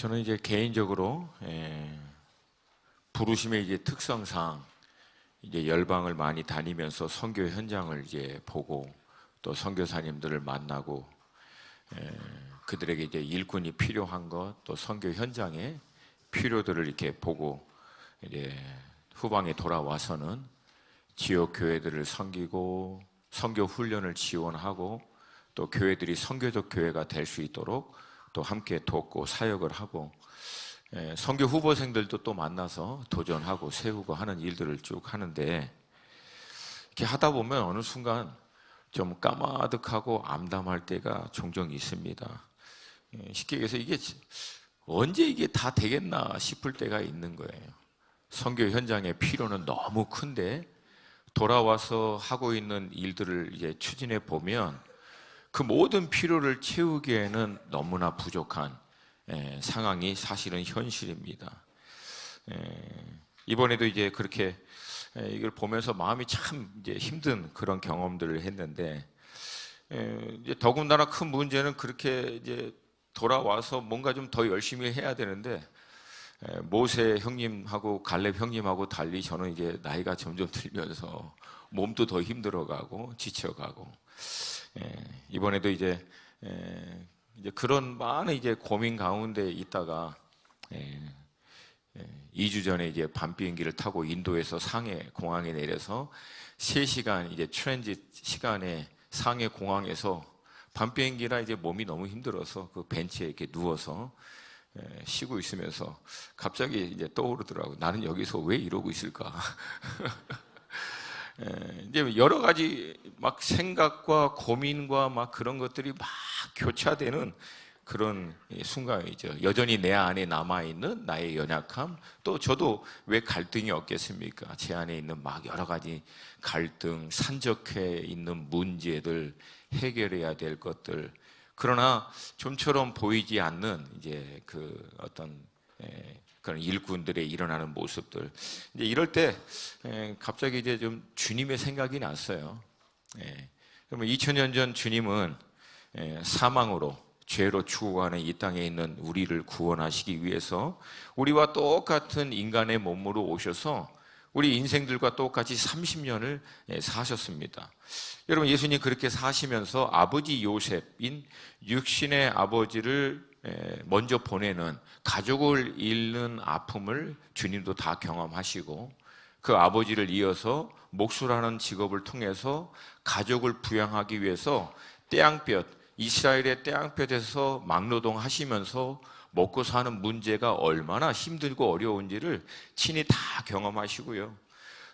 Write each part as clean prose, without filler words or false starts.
저는 이제 개인적으로 부르심의 이제 특성상 이제 열방을 많이 다니면서 선교 현장을 이제 보고 또 선교사님들을 만나고 그들에게 이제 일꾼이 필요한 것 또 선교 현장의 필요들을 이렇게 보고 이제 후방에 돌아와서는 지역 교회들을 섬기고 선교 훈련을 지원하고 또 교회들이 선교적 교회가 될 수 있도록 또 함께 돕고 사역을 하고 선교 후보생들도 또 만나서 도전하고 세우고 하는 일들을 쭉 하는데 이렇게 하다 보면 어느 순간 좀 까마득하고 암담할 때가 종종 있습니다. 쉽게 얘기해서 이게 언제 이게 다 되겠나 싶을 때가 있는 거예요. 선교 현장의 필요는 너무 큰데 돌아와서 하고 있는 일들을 이제 추진해 보면 그 모든 필요를 채우기에는 너무나 부족한 상황이 사실은 현실입니다. 이번에도 이제 그렇게 이걸 보면서 마음이 참 이제 힘든 그런 경험들을 했는데 이제 더군다나 큰 문제는 그렇게 이제 돌아와서 뭔가 좀 더 열심히 해야 되는데 모세 형님하고 갈렙 형님하고 달리 저는 이제 나이가 점점 들면서 몸도 더 힘들어가고 지쳐가고 이번에도 이제 그런 많은 이제 고민 가운데 있다가 2주 전에 이제 밤 비행기를 타고 인도에서 상해 공항에 내려서 3시간 이제 트랜짓 시간에 상해 공항에서 밤 비행기라 이제 몸이 너무 힘들어서 그 벤치에 이렇게 누워서 쉬고 있으면서 갑자기 이제 떠오르더라고요. 나는 여기서 왜 이러고 있을까? 이제 여러 가지 막 생각과 고민과 막 그런 것들이 막 교차되는 그런 순간이죠. 여전히 내 안에 남아있는 나의 연약함, 또 저도 왜 갈등이 없겠습니까? 제 안에 있는 막 여러 가지 갈등, 산적해 있는 문제들, 해결해야 될 것들. 그러나 좀처럼 보이지 않는 이제 그 어떤 그런 일꾼들의 일어나는 모습들. 이제 이럴 때 갑자기 이제 좀 주님의 생각이 났어요. 그러면 2000년 전 주님은 사망으로 죄로 죽어가는 이 땅에 있는 우리를 구원하시기 위해서 우리와 똑같은 인간의 몸으로 오셔서 우리 인생들과 똑같이 30년을 사셨습니다. 여러분, 예수님 그렇게 사시면서 아버지 요셉인 육신의 아버지를 먼저 보내는 가족을 잃는 아픔을 주님도 다 경험하시고 그 아버지를 이어서 목수라는 직업을 통해서 가족을 부양하기 위해서 태양볕, 이스라엘의 태양볕에서 막노동 하시면서 먹고 사는 문제가 얼마나 힘들고 어려운지를 친히 다 경험하시고요.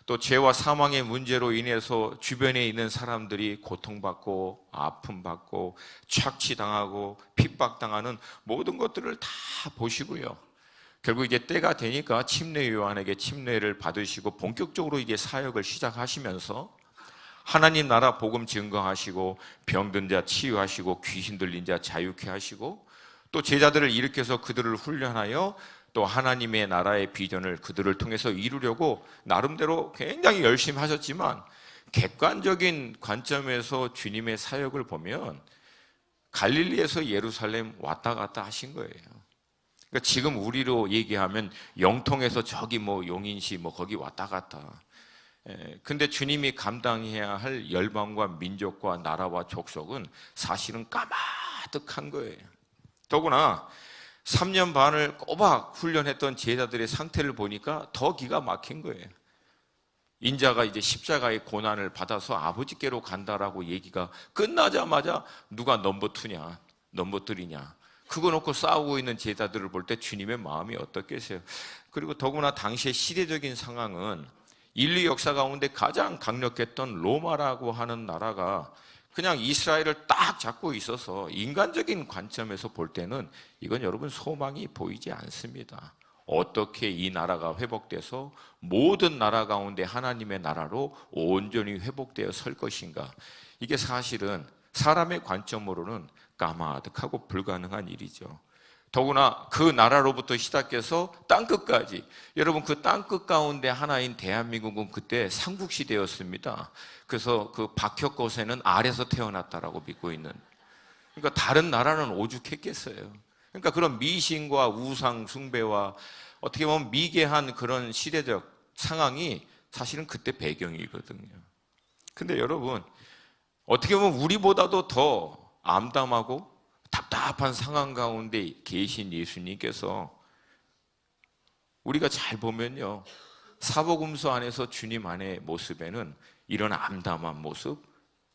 또 죄와 사망의 문제로 인해서 주변에 있는 사람들이 고통받고 아픔받고 착취당하고 핍박당하는 모든 것들을 다 보시고요. 결국 이제 때가 되니까 침례 요한에게 침례를 받으시고 본격적으로 이제 사역을 시작하시면서 하나님 나라 복음 증거하시고 병든 자 치유하시고 귀신 들린 자 자유케 하시고 또 제자들을 일으켜서 그들을 훈련하여 또 하나님의 나라의 비전을 그들을 통해서 이루려고 나름대로 굉장히 열심히 하셨지만 객관적인 관점에서 주님의 사역을 보면 갈릴리에서 예루살렘 왔다 갔다 하신 거예요. 그러니까 지금 우리로 얘기하면 영통에서 저기 뭐 용인시 뭐 거기 왔다 갔다. 근데 주님이 감당해야 할 열방과 민족과 나라와 족속은 사실은 까마득한 거예요. 더구나 3년 반을 꼬박 훈련했던 제자들의 상태를 보니까 더 기가 막힌 거예요. 인자가 이제 십자가의 고난을 받아서 아버지께로 간다라고 얘기가 끝나자마자 누가 넘버 2냐, 넘버 3냐 그거 놓고 싸우고 있는 제자들을 볼 때 주님의 마음이 어떻겠어요? 그리고 더구나 당시의 시대적인 상황은 인류 역사 가운데 가장 강력했던 로마라고 하는 나라가 그냥 이스라엘을 딱 잡고 있어서 인간적인 관점에서 볼 때는 이건 여러분 소망이 보이지 않습니다. 어떻게 이 나라가 회복돼서 모든 나라 가운데 하나님의 나라로 온전히 회복되어 설 것인가? 이게 사실은 사람의 관점으로는 까마득하고 불가능한 일이죠. 더구나 그 나라로부터 시작해서 땅끝까지, 여러분 그 땅끝 가운데 하나인 대한민국은 그때 삼국시대였습니다. 그래서 그 박혁거세는 아래서 태어났다라고 믿고 있는, 그러니까 다른 나라는 오죽했겠어요. 그러니까 그런 미신과 우상 숭배와 어떻게 보면 미개한 그런 시대적 상황이 사실은 그때 배경이거든요. 근데 여러분, 어떻게 보면 우리보다도 더 암담하고 답답한 상황 가운데 계신 예수님께서 우리가 잘 보면요, 사복음서 안에서 주님 안의 모습에는 이런 암담한 모습,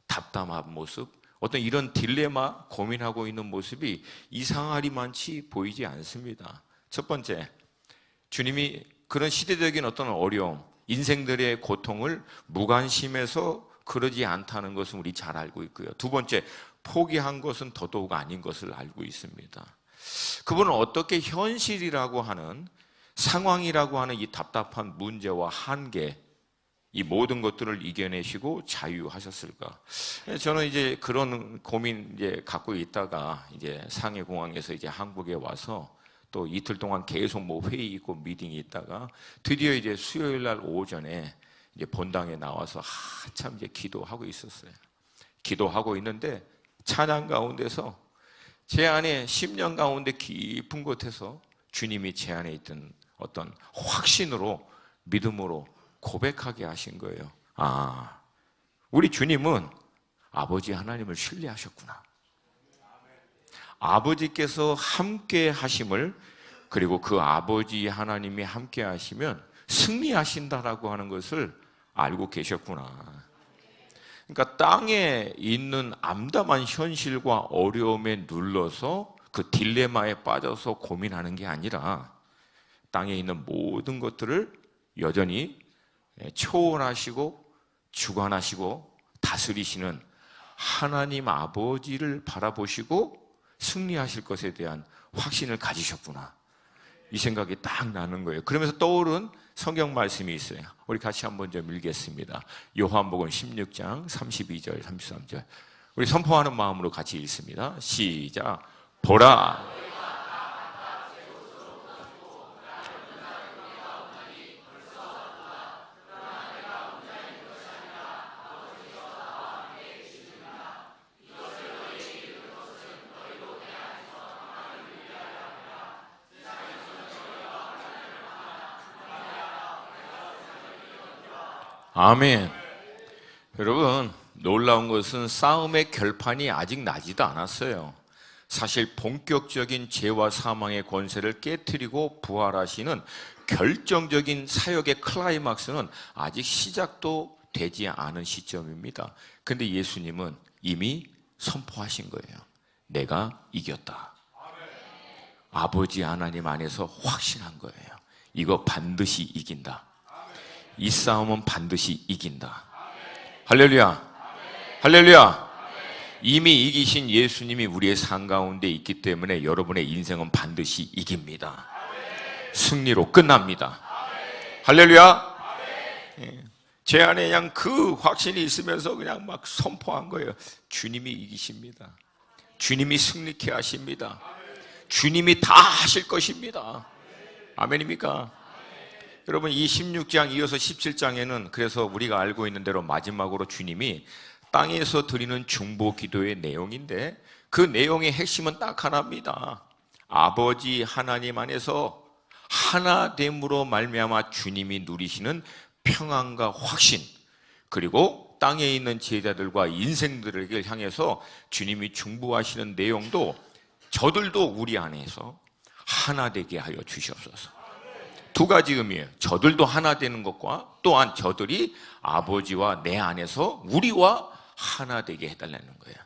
답답한 모습, 어떤 이런 딜레마, 고민하고 있는 모습이 이상하리만치 보이지 않습니다. 첫 번째, 주님이 그런 시대적인 어떤 어려움, 인생들의 고통을 무관심해서 그러지 않다는 것은 우리 잘 알고 있고요. 두 번째, 포기한 것은 더더욱 아닌 것을 알고 있습니다. 그분은 어떻게 현실이라고 하는, 상황이라고 하는 이 답답한 문제와 한계, 이 모든 것들을 이겨내시고 자유하셨을까? 저는 이제 그런 고민 이제 갖고 있다가 이제 상해공항에서 이제 한국에 와서 또 이틀 동안 계속 뭐 회의 있고 미팅이 있다가 드디어 이제 수요일 날 오전에 이제 본당에 나와서 한참 이제 기도하고 있었어요. 기도하고 있는데 찬양 가운데서 제 안에 10년 가운데 깊은 곳에서 주님이 제 안에 있던 어떤 확신으로, 믿음으로 고백하게 하신 거예요. 아, 우리 주님은 아버지 하나님을 신뢰하셨구나. 아버지께서 함께 하심을, 그리고 그 아버지 하나님이 함께 하시면 승리하신다라고 하는 것을 알고 계셨구나. 그러니까 땅에 있는 암담한 현실과 어려움에 눌러서 그 딜레마에 빠져서 고민하는 게 아니라 땅에 있는 모든 것들을 여전히 초월하시고 주관하시고 다스리시는 하나님 아버지를 바라보시고 승리하실 것에 대한 확신을 가지셨구나. 이 생각이 딱 나는 거예요. 그러면서 떠오른 성경 말씀이 있어요. 우리 같이 한번 좀 읽겠습니다. 요한복음 16장 32절 33절. 우리 선포하는 마음으로 같이 읽습니다. 시작. 보라, 아멘. 여러분, 놀라운 것은 싸움의 결판이 아직 나지도 않았어요. 사실 본격적인 죄와 사망의 권세를 깨트리고 부활하시는 결정적인 사역의 클라이막스는 아직 시작도 되지 않은 시점입니다. 근데 예수님은 이미 선포하신 거예요. 내가 이겼다. 아버지 하나님 안에서 확신한 거예요. 이거 반드시 이긴다. 이 싸움은 반드시 이긴다. 할렐루야. 할렐루야. 이미 이기신 예수님이 우리의 삶 가운데 있기 때문에 여러분의 인생은 반드시 이깁니다. 승리로 끝납니다. 할렐루야. 제 안에 그냥 그 확신이 있으면서 그냥 막 선포한 거예요. 주님이 이기십니다. 주님이 승리케 하십니다. 주님이 다 하실 것입니다. 아멘입니까? 여러분, 이 16장 이어서 17장에는 그래서 우리가 알고 있는 대로 마지막으로 주님이 땅에서 드리는 중보 기도의 내용인데 그 내용의 핵심은 딱 하나입니다. 아버지 하나님 안에서 하나됨으로 말미암아 주님이 누리시는 평안과 확신, 그리고 땅에 있는 제자들과 인생들에게 향해서 주님이 중보하시는 내용도 저들도 우리 안에서 하나 되게 하여 주시옵소서. 두 가지 의미예요. 저들도 하나 되는 것과 또한 저들이 아버지와 내 안에서 우리와 하나 되게 해달라는 거예요.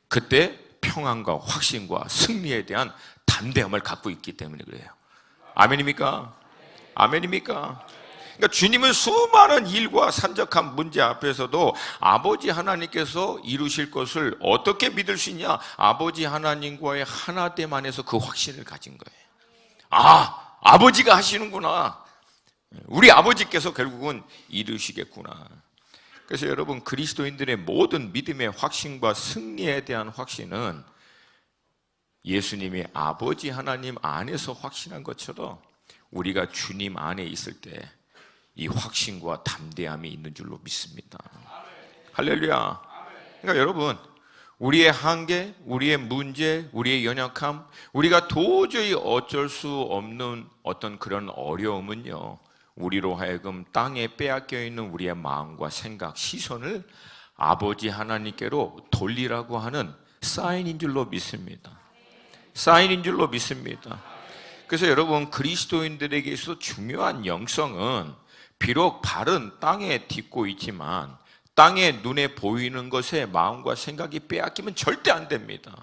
그때 평안과 확신과 승리에 대한 담대함을 갖고 있기 때문에 그래요. 아멘입니까? 아멘입니까? 그러니까 주님은 수많은 일과 산적한 문제 앞에서도 아버지 하나님께서 이루실 것을 어떻게 믿을 수 있냐? 아버지 하나님과의 하나됨 안에서 그 확신을 가진 거예요. 아, 아버지가 하시는구나. 우리 아버지께서 결국은 이루시겠구나. 그래서 여러분, 그리스도인들의 모든 믿음의 확신과 승리에 대한 확신은 예수님이 아버지 하나님 안에서 확신한 것처럼 우리가 주님 안에 있을 때 이 확신과 담대함이 있는 줄로 믿습니다. 할렐루야. 그러니까 여러분, 우리의 한계, 우리의 문제, 우리의 연약함, 우리가 도저히 어쩔 수 없는 어떤 그런 어려움은요, 우리로 하여금 땅에 빼앗겨 있는 우리의 마음과 생각, 시선을 아버지 하나님께로 돌리라고 하는 사인인 줄로 믿습니다. 사인인 줄로 믿습니다. 그래서 여러분, 그리스도인들에게 있어서 중요한 영성은 비록 발은 땅에 딛고 있지만 땅에 눈에 보이는 것에 마음과 생각이 빼앗기면 절대 안 됩니다.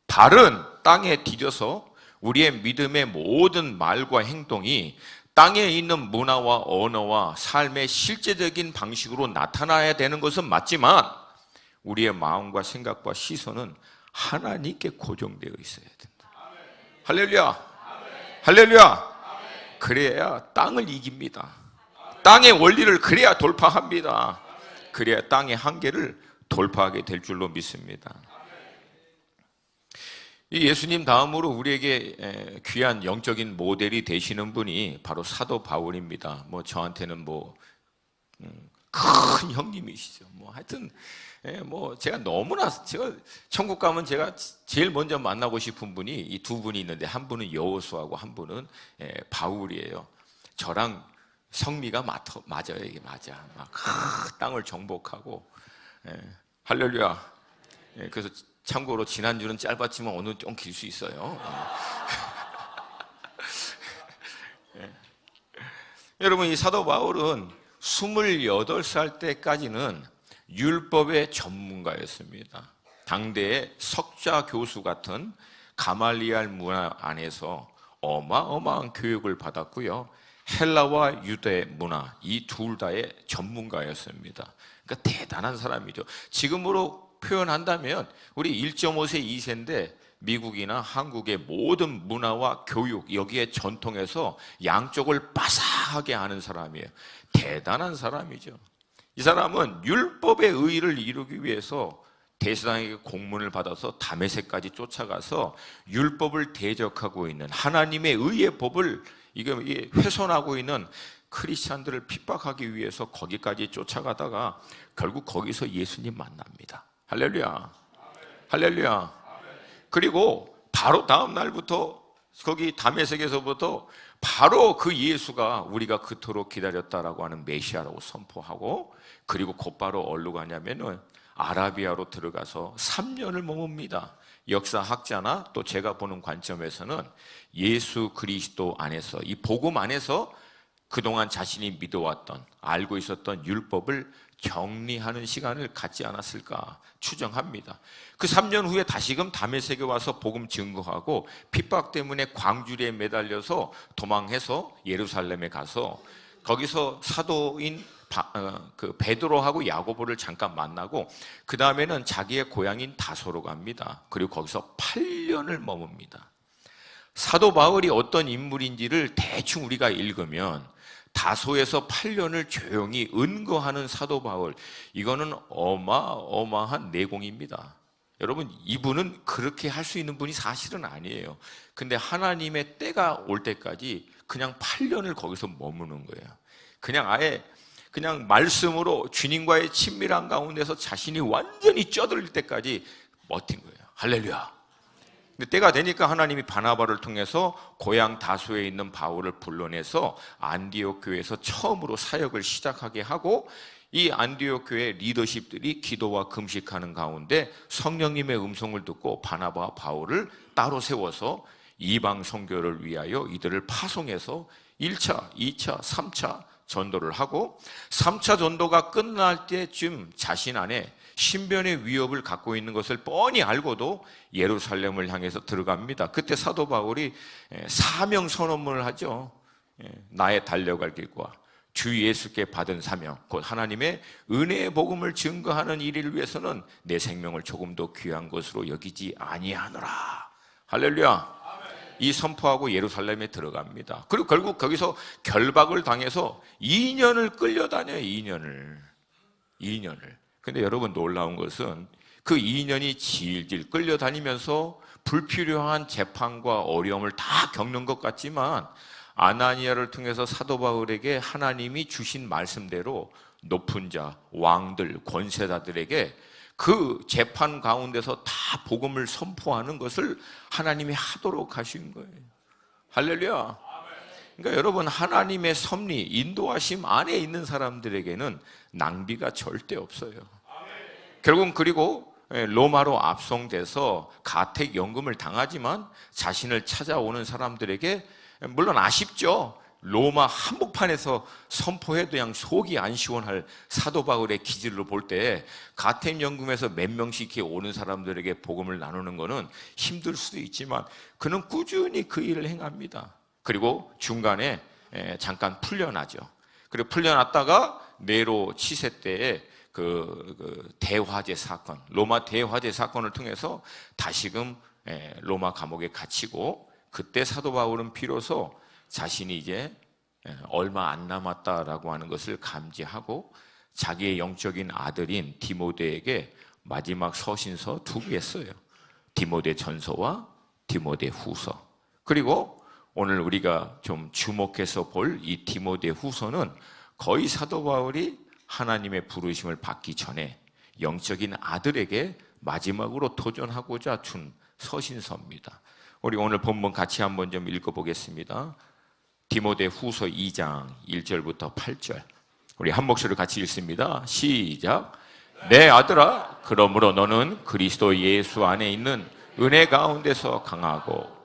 발은 땅에 디뎌서 우리의 믿음의 모든 말과 행동이 땅에 있는 문화와 언어와 삶의 실제적인 방식으로 나타나야 되는 것은 맞지만 우리의 마음과 생각과 시선은 하나님께 고정되어 있어야 된다. 할렐루야! 할렐루야! 그래야 땅을 이깁니다. 땅의 원리를 그래야 돌파합니다. 그래야 땅의 한계를 돌파하게 될 줄로 믿습니다. 이 예수님 다음으로 우리에게 귀한 영적인 모델이 되시는 분이 바로 사도 바울입니다. 뭐 저한테는 큰 형님이시죠. 하여튼 제가 너무나 제가 천국 가면 제가 제일 먼저 만나고 싶은 분이 이 두 분이 있는데 한 분은 여호수아고 한 분은 바울이에요. 저랑 성미가 맞아요. 이게 맞아. 막 땅을 정복하고 할렐루야. 그래서 참고로 지난주는 짧았지만 오늘 좀 길 수 있어요. 여러분, 이 사도 바울은 28살 때까지는 율법의 전문가였습니다. 당대의 석좌 교수 같은 가말리알 문화 안에서 어마어마한 교육을 받았고요. 헬라와 유대 문화 이 둘 다의 전문가였습니다. 그러니까 대단한 사람이죠. 지금으로 표현한다면 우리 1.5세, 2세인데 미국이나 한국의 모든 문화와 교육 여기에 전통에서 양쪽을 바삭하게 아는 사람이에요. 대단한 사람이죠. 이 사람은 율법의 의의를 이루기 위해서 대제사장에게 공문을 받아서 다메섹까지 쫓아가서 율법을 대적하고 있는 하나님의 의의 법을 이게 훼손하고 있는 크리스찬들을 핍박하기 위해서 거기까지 쫓아가다가 결국 거기서 예수님 만납니다. 할렐루야. 할렐루야. 그리고 바로 다음 날부터 거기 다메섹에서부터 바로 그 예수가 우리가 그토록 기다렸다라고 하는 메시아라고 선포하고 그리고 곧바로 어디로 가냐면은 아라비아로 들어가서 3년을 머뭅니다. 역사학자나 또 제가 보는 관점에서는 예수 그리스도 안에서 이 복음 안에서 그동안 자신이 믿어왔던 알고 있었던 율법을 정리하는 시간을 갖지 않았을까 추정합니다. 그 3년 후에 다시금 다메섹에 와서 복음 증거하고 핍박 때문에 광주리에 매달려서 도망해서 예루살렘에 가서 거기서 사도인 베드로하고 야고보를 잠깐 만나고 그 다음에는 자기의 고향인 다소로 갑니다. 그리고 거기서 8년을 머뭅니다. 사도 바울이 어떤 인물인지를 대충 우리가 읽으면 다소에서 8년을 조용히 은거하는 사도 바울, 이거는 어마어마한 내공입니다. 여러분, 이분은 그렇게 할 수 있는 분이 사실은 아니에요. 근데 하나님의 때가 올 때까지 그냥 8년을 거기서 머무는 거예요. 그냥 아예 그냥 말씀으로 주님과의 친밀한 가운데서 자신이 완전히 쪄들 때까지 버틴 거예요. 할렐루야. 근데 때가 되니까 하나님이 바나바를 통해서 고향 다소에 있는 바울을 불러내서 안디옥 교회에서 처음으로 사역을 시작하게 하고 이 안디옥 교회 리더십들이 기도와 금식하는 가운데 성령님의 음성을 듣고 바나바와 바울을 따로 세워서 이방 선교를 위하여 이들을 파송해서 1차, 2차, 3차 전도를 하고 3차 전도가 끝날 때쯤 자신 안에 신변의 위협을 갖고 있는 것을 뻔히 알고도 예루살렘을 향해서 들어갑니다. 그때 사도 바울이 사명 선언문을 하죠. 나의 달려갈 길과 주 예수께 받은 사명, 곧 하나님의 은혜의 복음을 증거하는 일을 위해서는 내 생명을 조금 더 귀한 것으로 여기지 아니하노라. 할렐루야. 이 선포하고 예루살렘에 들어갑니다. 그리고 결국 거기서 결박을 당해서 2년을 끌려다녀요. 2년을. 근데 여러분, 놀라운 것은 그 2년이 질질 끌려다니면서 불필요한 재판과 어려움을 다 겪는 것 같지만 아나니아를 통해서 사도 바울에게 하나님이 주신 말씀대로 높은 자, 왕들, 권세자들에게 그 재판 가운데서 다 복음을 선포하는 것을 하나님이 하도록 하신 거예요. 할렐루야. 그러니까 여러분, 하나님의 섭리, 인도하심 안에 있는 사람들에게는 낭비가 절대 없어요. 결국은 그리고 로마로 압송돼서 가택연금을 당하지만 자신을 찾아오는 사람들에게, 물론 아쉽죠. 로마 한복판에서 선포해도 그냥 속이 안 시원할 사도 바울의 기질로 볼 때 가택연금에서 몇 명씩 이렇게 오는 사람들에게 복음을 나누는 것은 힘들 수도 있지만 그는 꾸준히 그 일을 행합니다. 그리고 중간에 잠깐 풀려나죠. 그리고 풀려났다가 네로 치세 때에 그 대화제 사건, 로마 대화제 사건을 통해서 다시금 로마 감옥에 갇히고, 그때 사도 바울은 비로소 자신이 이제 얼마 안 남았다라고 하는 것을 감지하고 자기의 영적인 아들인 디모데에게 마지막 서신서 2개 써요. 디모데 전서와 디모데 후서. 그리고 오늘 우리가 좀 주목해서 볼 이 디모데 후서는 거의 사도 바울이 하나님의 부르심을 받기 전에 영적인 아들에게 마지막으로 도전하고자 준 서신서입니다. 우리 오늘 본문 같이 한번 좀 읽어보겠습니다. 디모데 후서 2장 1절부터 8절. 우리 한 목소리로 같이 읽습니다. 시작. 내 아들아, 그러므로 너는 그리스도 예수 안에 있는 은혜 가운데서 강하고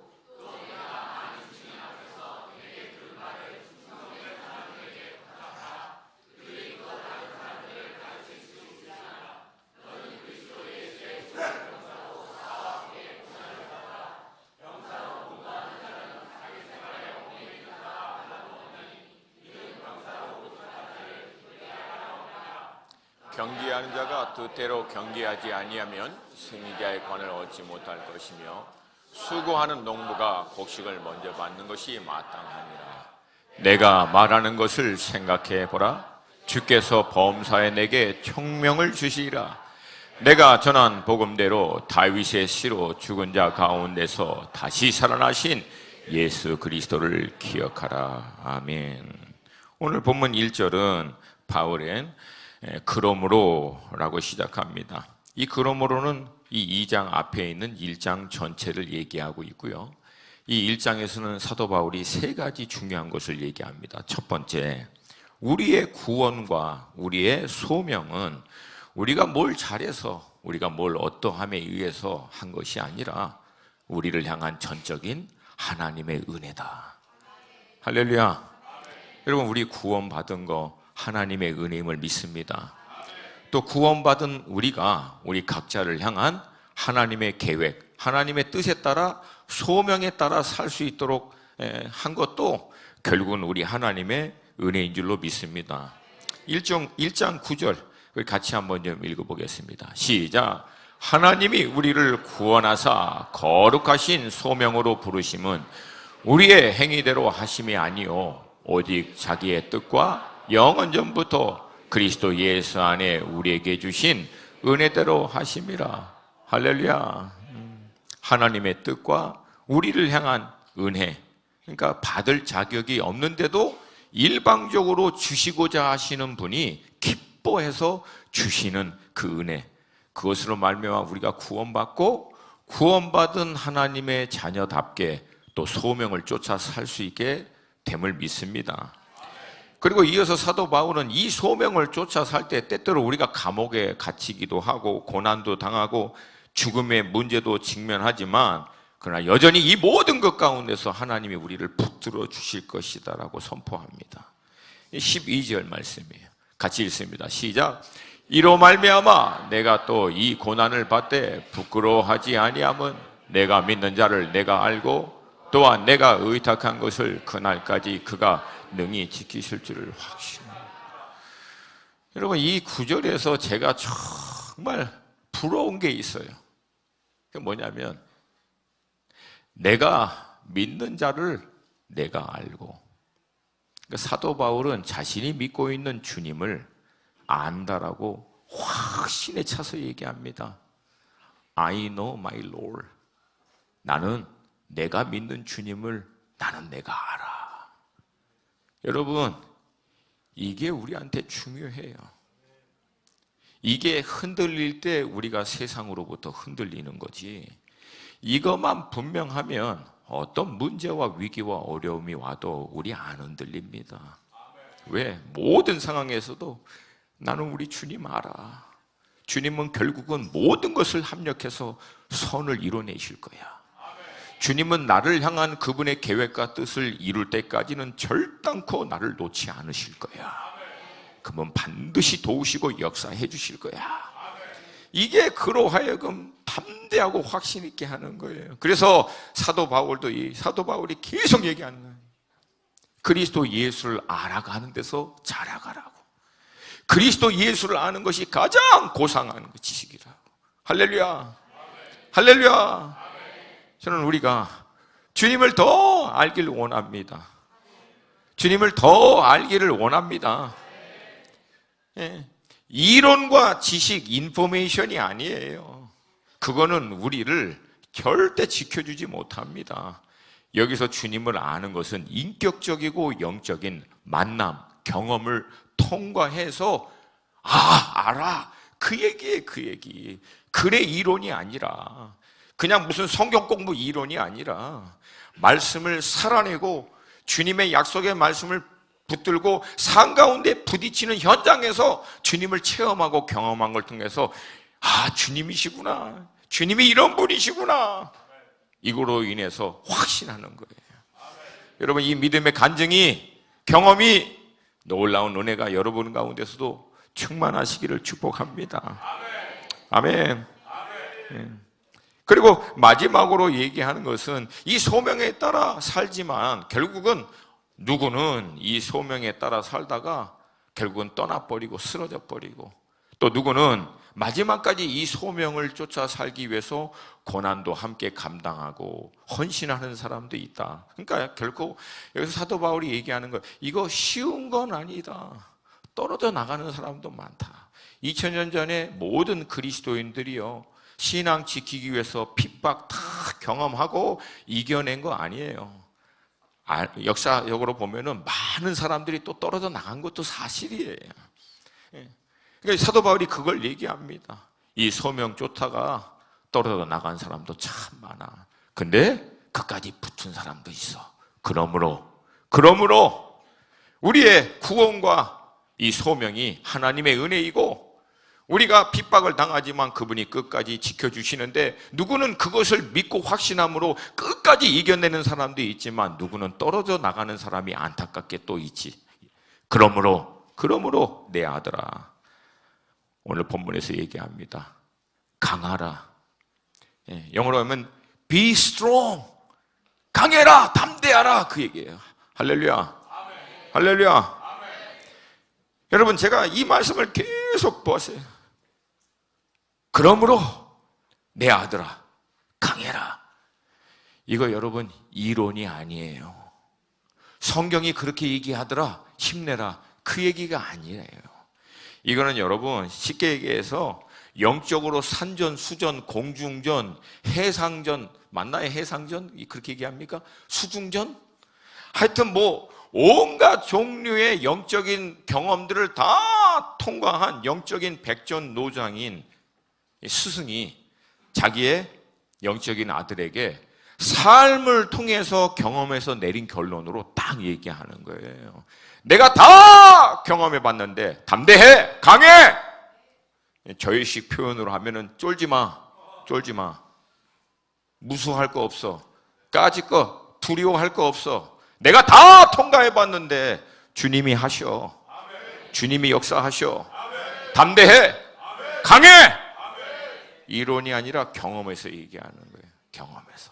경계하는 자가 뜻대로 경계하지 아니하면 승리자의 관을 얻지 못할 것이며 수고하는 농부가 곡식을 먼저 받는 것이 마땅하니라. 내가 말하는 것을 생각해 보라. 주께서 범사에 내게 총명을 주시리라. 내가 전한 복음대로 다윗의 씨로 죽은 자 가운데서 다시 살아나신 예수 그리스도를 기억하라. 아멘. 오늘 본문 1절은 바울의 그러므로 라고 시작합니다. 이 그러므로는 이 2장 앞에 있는 1장 전체를 얘기하고 있고요. 이 1장에서는 사도 바울이 3가지 중요한 것을 얘기합니다. 첫 번째, 우리의 구원과 우리의 소명은 우리가 뭘 잘해서, 우리가 뭘 어떠함에 의해서 한 것이 아니라 우리를 향한 전적인 하나님의 은혜다. 할렐루야. 여러분, 우리 구원받은 거 하나님의 은혜임을 믿습니다. 또 구원받은 우리가 우리 각자를 향한 하나님의 계획, 하나님의 뜻에 따라 소명에 따라 살 수 있도록 한 것도 결국은 우리 하나님의 은혜인 줄로 믿습니다. 1장 9절 같이 한번 좀 읽어보겠습니다. 시작. 하나님이 우리를 구원하사 거룩하신 소명으로 부르심은 우리의 행위대로 하심이 아니요 오직 자기의 뜻과 영원전부터 그리스도 예수 안에 우리에게 주신 은혜대로 하심이라. 할렐루야. 하나님의 뜻과 우리를 향한 은혜, 그러니까 받을 자격이 없는데도 일방적으로 주시고자 하시는 분이 기뻐해서 주시는 그 은혜, 그것으로 말미암아 우리가 구원받고 구원받은 하나님의 자녀답게 또 소명을 쫓아 살 수 있게 됨을 믿습니다. 그리고 이어서 사도 바울은 이 소명을 쫓아 살 때 때때로 우리가 감옥에 갇히기도 하고 고난도 당하고 죽음의 문제도 직면하지만 그러나 여전히 이 모든 것 가운데서 하나님이 우리를 붙들어 주실 것이다라고 선포합니다. 12절 말씀이에요. 같이 읽습니다. 시작. 이로 말미암아 내가 또 이 고난을 받되 부끄러워하지 아니함은 내가 믿는 자를 내가 알고 또한 내가 의탁한 것을 그날까지 그가 능히 지키실 줄을 확신합니다. 여러분, 이 구절에서 제가 정말 부러운 게 있어요. 그게 뭐냐면 내가 믿는 자를 내가 알고, 그러니까 사도 바울은 자신이 믿고 있는 주님을 안다라고 확신에 차서 얘기합니다. I know my Lord. 나는 내가 믿는 주님을 나는 내가 알아. 여러분, 이게 우리한테 중요해요. 이게 흔들릴 때 우리가 세상으로부터 흔들리는 거지. 이것만 분명하면 어떤 문제와 위기와 어려움이 와도 우리 안 흔들립니다. 왜? 모든 상황에서도 나는 우리 주님 알아. 주님은 결국은 모든 것을 합력해서 선을 이뤄내실 거야. 주님은 나를 향한 그분의 계획과 뜻을 이룰 때까지는 절단코 나를 놓지 않으실 거야. 그분 반드시 도우시고 역사해 주실 거야. 이게 그로 하여금 담대하고 확신 있게 하는 거예요. 그래서 사도 바울이 계속 얘기하는 거예요. 그리스도 예수를 알아가는 데서 자라가라고. 그리스도 예수를 아는 것이 가장 고상한 지식이라고. 할렐루야. 할렐루야. 저는 우리가 주님을 더 알기를 원합니다. 주님을 더 알기를 원합니다. 예. 이론과 지식, 인포메이션이 아니에요. 그거는 우리를 절대 지켜주지 못합니다. 여기서 주님을 아는 것은 인격적이고 영적인 만남, 경험을 통과해서 알아. 그 얘기에 그 얘기. 글의 이론이 아니라 그냥 무슨 성경 공부 이론이 아니라 말씀을 살아내고 주님의 약속의 말씀을 붙들고 삶 가운데 부딪히는 현장에서 주님을 체험하고 경험한 걸 통해서 주님이시구나. 주님이 이런 분이시구나. 이거로 인해서 확신하는 거예요. 여러분, 이 믿음의 간증이, 경험이 놀라운 은혜가 여러분 가운데서도 충만하시기를 축복합니다. 아멘. 그리고 마지막으로 얘기하는 것은 이 소명에 따라 살지만 결국은 누구는 이 소명에 따라 살다가 결국은 떠나버리고 쓰러져 버리고, 또 누구는 마지막까지 이 소명을 쫓아 살기 위해서 고난도 함께 감당하고 헌신하는 사람도 있다. 그러니까 결국 여기서 사도 바울이 얘기하는 거, 이거 쉬운 건 아니다. 떨어져 나가는 사람도 많다. 2000년 전에 모든 그리스도인들이요, 신앙 지키기 위해서 핍박 다 경험하고 이겨낸 거 아니에요. 역사적으로 보면은 많은 사람들이 또 떨어져 나간 것도 사실이에요. 그러니까 사도 바울이 그걸 얘기합니다. 이 소명 쫓다가 떨어져 나간 사람도 참 많아. 근데 끝까지 붙은 사람도 있어. 그러므로 우리의 구원과 이 소명이 하나님의 은혜이고, 우리가 핍박을 당하지만 그분이 끝까지 지켜주시는데, 누구는 그것을 믿고 확신함으로 끝까지 이겨내는 사람도 있지만 누구는 떨어져 나가는 사람이 안타깝게 또 있지. 그러므로 내 아들아, 오늘 본문에서 얘기합니다. 강하라. 영어로 하면 be strong. 강해라, 담대하라, 그 얘기예요. 할렐루야. 할렐루야. 여러분, 제가 이 말씀을 계속 보았어요. 그러므로 내 아들아, 강해라. 이거 여러분 이론이 아니에요. 성경이 그렇게 얘기하더라, 힘내라, 그 얘기가 아니에요. 이거는 여러분 쉽게 얘기해서 영적으로 산전, 수전, 공중전, 해상전, 맞나요? 해상전? 그렇게 얘기합니까? 수중전? 하여튼 온갖 종류의 영적인 경험들을 다 통과한 영적인 백전노장인 스승이 자기의 영적인 아들에게 삶을 통해서 경험해서 내린 결론으로 딱 얘기하는 거예요. 내가 다 경험해 봤는데 담대해, 강해. 저희식 표현으로 하면은 쫄지 마. 무수할 거 없어. 까짓 거, 두려워할 거 없어. 내가 다 통과해 봤는데 주님이 하셔. 주님이 역사하셔. 담대해, 강해. 이론이 아니라 경험에서 얘기하는 거예요. 경험에서.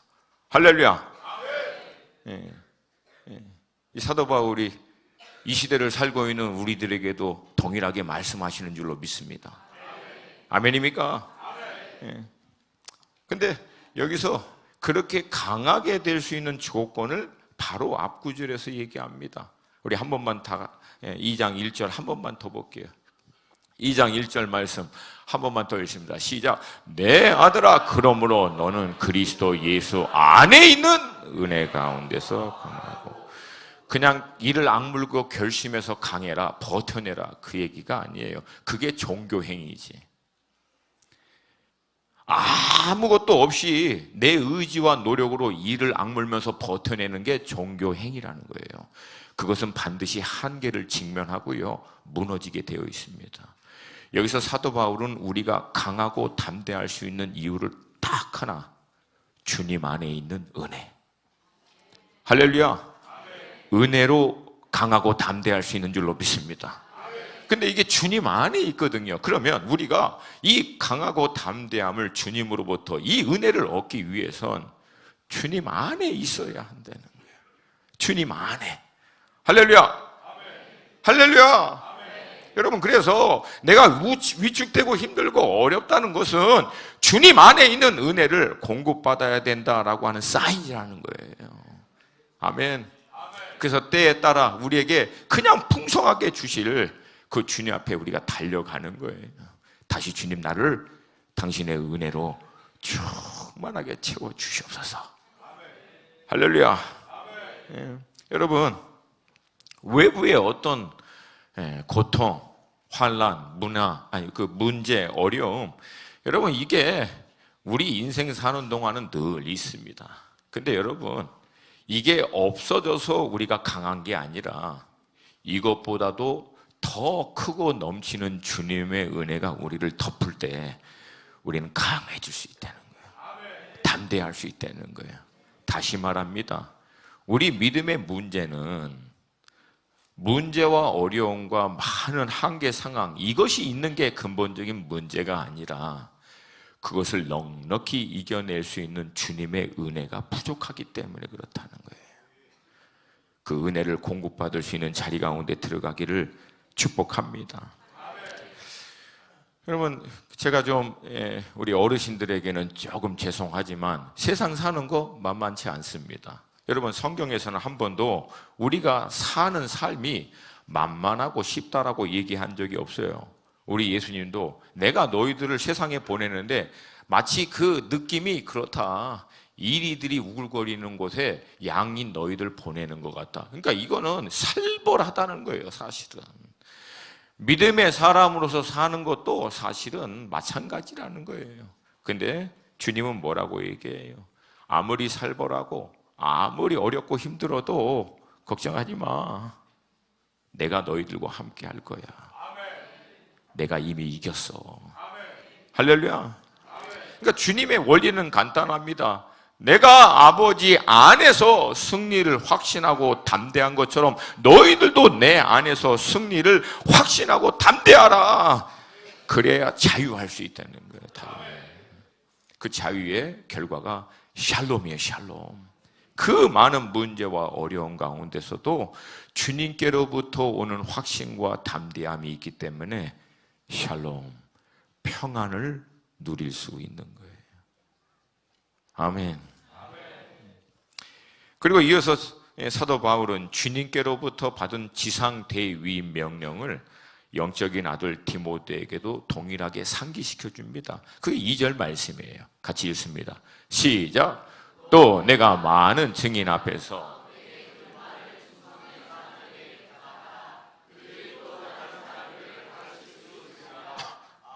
할렐루야. 이 사도 바울이 이 시대를 살고 있는 우리들에게도 동일하게 말씀하시는 줄로 믿습니다. 아멘입니까? 근데 여기서 그렇게 강하게 될 수 있는 조건을 바로 앞 구절에서 얘기합니다. 우리 한 번만 2장 1절 한 번만 더 볼게요. 2장 1절 말씀 한 번만 더 읽습니다. 시작. 내 아들아, 그러므로 너는 그리스도 예수 안에 있는 은혜 가운데서 강하고. 그냥 이를 악물고 결심해서 강해라, 버텨내라, 그 얘기가 아니에요. 그게 종교 행위지. 아무것도 없이 내 의지와 노력으로 이를 악물면서 버텨내는 게 종교 행위라는 거예요. 그것은 반드시 한계를 직면하고요, 무너지게 되어 있습니다. 여기서 사도 바울은 우리가 강하고 담대할 수 있는 이유를 딱 하나, 주님 안에 있는 은혜. 할렐루야. 은혜로 강하고 담대할 수 있는 줄로 믿습니다. 근데 이게 주님 안에 있거든요. 그러면 우리가 이 강하고 담대함을 주님으로부터 이 은혜를 얻기 위해선 주님 안에 있어야 한다는 거예요. 주님 안에. 할렐루야. 할렐루야. 여러분, 그래서 내가 위축되고 힘들고 어렵다는 것은 주님 안에 있는 은혜를 공급받아야 된다라고 하는 사인이라는 거예요. 아멘. 그래서 때에 따라 우리에게 그냥 풍성하게 주실 그 주님 앞에 우리가 달려가는 거예요. 다시 주님, 나를 당신의 은혜로 충만하게 채워주시옵소서. 할렐루야. 여러분, 외부의 어떤 고통, 환난, 문제, 어려움, 여러분, 이게 우리 인생 사는 동안은 늘 있습니다. 근데 여러분, 이게 없어져서 우리가 강한 게 아니라 이것보다도 더 크고 넘치는 주님의 은혜가 우리를 덮을 때 우리는 강해질 수 있다는 거예요. 담대할 수 있다는 거예요. 다시 말합니다. 우리 믿음의 문제는 문제와 어려움과 많은 한계 상황, 이것이 있는 게 근본적인 문제가 아니라 그것을 넉넉히 이겨낼 수 있는 주님의 은혜가 부족하기 때문에 그렇다는 거예요. 그 은혜를 공급받을 수 있는 자리 가운데 들어가기를 축복합니다. 여러분, 제가 좀 우리 어르신들에게는 조금 죄송하지만 세상 사는 거 만만치 않습니다. 여러분, 성경에서는 한 번도 우리가 사는 삶이 만만하고 쉽다라고 얘기한 적이 없어요. 우리 예수님도 내가 너희들을 세상에 보내는데 마치 그 느낌이 그렇다. 이리들이 우글거리는 곳에 양인 너희들 보내는 것 같다. 그러니까 이거는 살벌하다는 거예요, 사실은. 믿음의 사람으로서 사는 것도 사실은 마찬가지라는 거예요. 근데 주님은 뭐라고 얘기해요? 아무리 살벌하고 아무리 어렵고 힘들어도 걱정하지 마. 내가 너희들과 함께 할 거야. 내가 이미 이겼어. 할렐루야. 그러니까 주님의 원리는 간단합니다. 내가 아버지 안에서 승리를 확신하고 담대한 것처럼 너희들도 내 안에서 승리를 확신하고 담대하라. 그래야 자유할 수 있다는 거예요. 그 자유의 결과가 샬롬이에요. 샬롬. 그 많은 문제와 어려움 가운데서도 주님께로부터 오는 확신과 담대함이 있기 때문에 샬롬, 평안을 누릴 수 있는 거예요. 아멘. 그리고 이어서 사도 바울은 주님께로부터 받은 지상 대위임 명령을 영적인 아들 디모데에게도 동일하게 상기시켜 줍니다. 그게 2절 말씀이에요. 같이 읽습니다. 시작. 또 내가 많은 증인 앞에서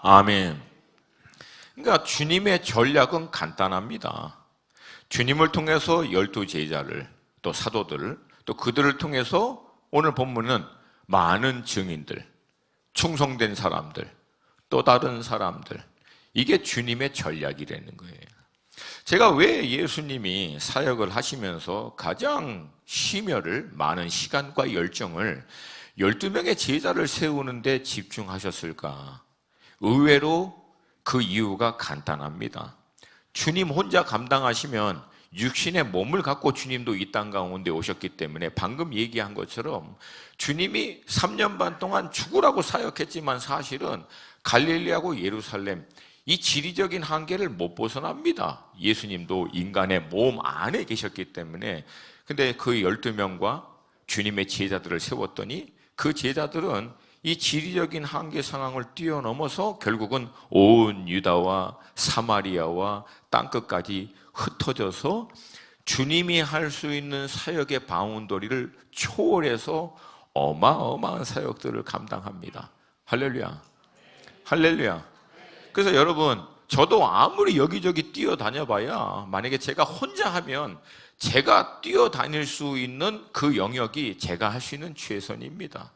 아멘. 그러니까 주님의 전략은 간단합니다. 주님을 통해서 12 제자를, 또 사도들, 또 그들을 통해서 오늘 본문은 많은 증인들, 충성된 사람들, 또 다른 사람들, 이게 주님의 전략이라는 거예요. 제가 왜 예수님이 사역을 하시면서 가장 심혈을, 많은 시간과 열정을 12명의 제자를 세우는 데 집중하셨을까? 의외로 그 이유가 간단합니다. 주님 혼자 감당하시면 육신의 몸을 갖고 주님도 이 땅 가운데 오셨기 때문에 방금 얘기한 것처럼 주님이 3년 반 동안 죽으라고 사역했지만 사실은 갈릴리하고 예루살렘, 이 지리적인 한계를 못 벗어납니다. 예수님도 인간의 몸 안에 계셨기 때문에. 근데 그 12명과 주님의 제자들을 세웠더니 그 제자들은 이 지리적인 한계 상황을 뛰어넘어서 결국은 온 유다와 사마리아와 땅끝까지 흩어져서 주님이 할 수 있는 사역의 바운더리를 초월해서 어마어마한 사역들을 감당합니다. 할렐루야. 할렐루야. 그래서 여러분, 저도 아무리 여기저기 뛰어다녀봐야 만약에 제가 혼자 하면 제가 뛰어다닐 수 있는 그 영역이 제가 할 수 있는 최선입니다.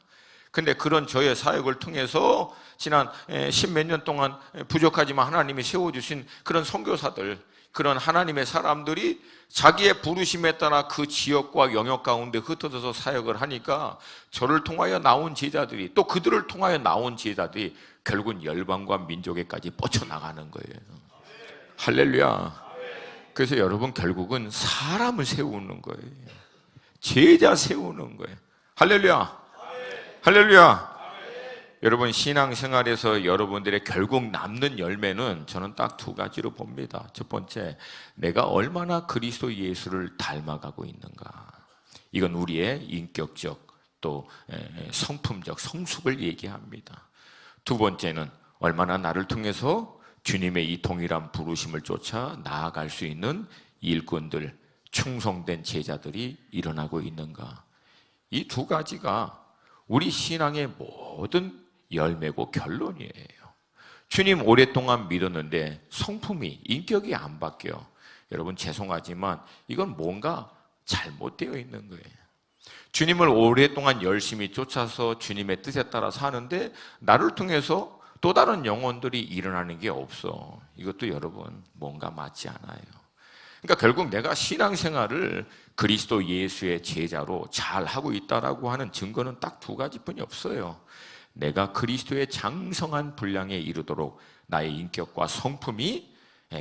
근데 그런 저의 사역을 통해서 지난 10몇 년 동안 부족하지만 하나님이 세워주신 그런 선교사들, 그런 하나님의 사람들이 자기의 부르심에 따라 그 지역과 영역 가운데 흩어져서 사역을 하니까 저를 통하여 나온 제자들이, 또 그들을 통하여 나온 제자들이 결국은 열방과 민족에까지 뻗쳐나가는 거예요. 할렐루야. 그래서 여러분, 결국은 사람을 세우는 거예요. 제자 세우는 거예요. 할렐루야. 할렐루야. 여러분, 신앙생활에서 여러분들의 결국 남는 열매는 저는 딱 두 가지로 봅니다. 첫 번째, 내가 얼마나 그리스도 예수를 닮아가고 있는가. 이건 우리의 인격적 또 성품적 성숙을 얘기합니다. 두 번째는 얼마나 나를 통해서 주님의 이 동일한 부르심을 쫓아 나아갈 수 있는 일꾼들, 충성된 제자들이 일어나고 있는가. 이 두 가지가 우리 신앙의 모든 열매고 결론이에요. 주님 오랫동안 믿었는데 성품이, 인격이 안 바뀌어. 여러분, 죄송하지만 이건 뭔가 잘못되어 있는 거예요. 주님을 오랫동안 열심히 쫓아서 주님의 뜻에 따라 사는데 나를 통해서 또 다른 영혼들이 일어나는 게 없어. 이것도 여러분 뭔가 맞지 않아요. 그러니까 결국 내가 신앙생활을 그리스도 예수의 제자로 잘 하고 있다라고 하는 증거는 딱 두 가지뿐이 없어요. 내가 그리스도의 장성한 분량에 이르도록 나의 인격과 성품이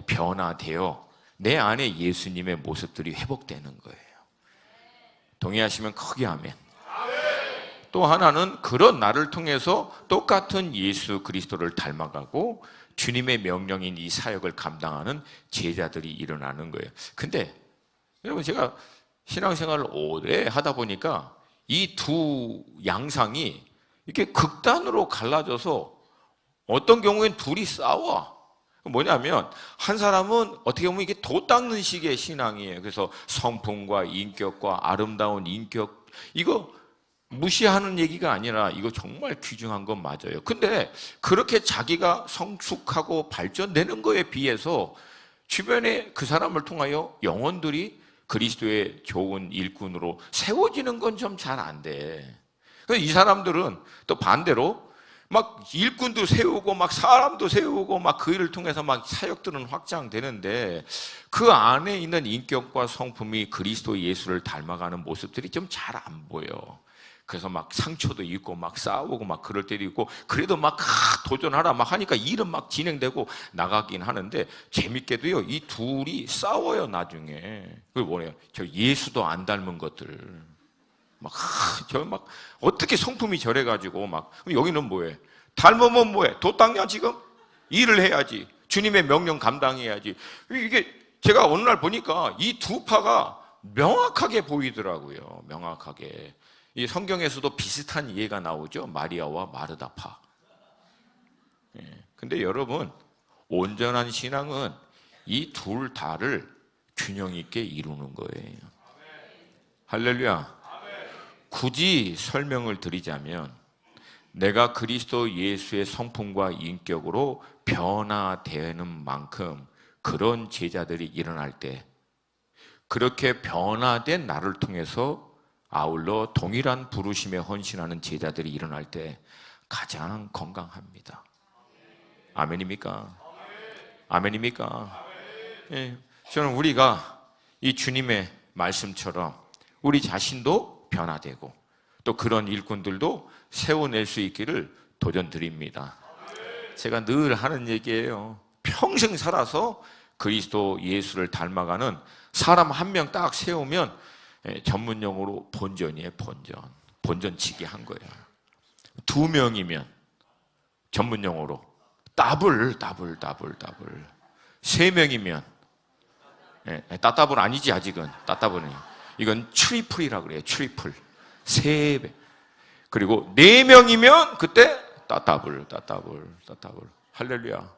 변화되어 내 안에 예수님의 모습들이 회복되는 거예요. 동의하시면 크게 아멘. 또 하나는 그런 나를 통해서 똑같은 예수 그리스도를 닮아가고 주님의 명령인 이 사역을 감당하는 제자들이 일어나는 거예요. 근데 여러분, 제가 신앙생활을 오래 하다 보니까 이 두 양상이 이렇게 극단으로 갈라져서 어떤 경우엔 둘이 싸워. 뭐냐면 한 사람은 어떻게 보면 이게 도 닦는 식의 신앙이에요. 그래서 성품과 인격과 아름다운 인격, 이거 무시하는 얘기가 아니라 이거 정말 귀중한 건 맞아요. 근데 그렇게 자기가 성숙하고 발전되는 거에 비해서 주변에 그 사람을 통하여 영혼들이 그리스도의 좋은 일꾼으로 세워지는 건 좀 잘 안 돼. 그래서 이 사람들은 또 반대로 막 일꾼도 세우고 막 사람도 세우고 막 그 일을 통해서 막 사역들은 확장되는데 그 안에 있는 인격과 성품이 그리스도 예수를 닮아가는 모습들이 좀 잘 안 보여. 그래서 막 상처도 있고 막 싸우고 막 그럴 때도 있고, 그래도 막 도전하라 막 하니까 일은 막 진행되고 나가긴 하는데 재밌게도요, 이 둘이 싸워요. 나중에 그게 뭐예요? 저 예수도 안 닮은 것들 저 막 어떻게 성품이 저래가지고 막. 여기는 뭐해? 닮으면 뭐해? 도 닦냐 지금? 일을 해야지. 주님의 명령 감당해야지. 이게 제가 어느 날 보니까 이 두 파가 명확하게 보이더라고요. 명확하게. 이 성경에서도 비슷한 이해가 나오죠. 마리아와 마르다파. 근데 여러분, 온전한 신앙은 이 둘 다를 균형 있게 이루는 거예요. 할렐루야. 굳이 설명을 드리자면 내가 그리스도 예수의 성품과 인격으로 변화되는 만큼 그런 제자들이 일어날 때, 그렇게 변화된 나를 통해서 아울러 동일한 부르심에 헌신하는 제자들이 일어날 때 가장 건강합니다. 아멘입니까? 아멘입니까? 예, 저는 우리가 이 주님의 말씀처럼 우리 자신도 변화되고 또 그런 일꾼들도 세워낼 수 있기를 도전드립니다. 제가 늘 하는 얘기예요. 평생 살아서 그리스도 예수를 닮아가는 사람 한 명 딱 세우면 전문용어로 본전이에요. 본전치기 한 거예요. 두 명이면 전문용어로 더블. 세 명이면 따따블 아니지 아직은. 따따블이 이건 트리플이라고 그래요. 트리플. 3배. 그리고 4명이면 그때 따따블. 할렐루야.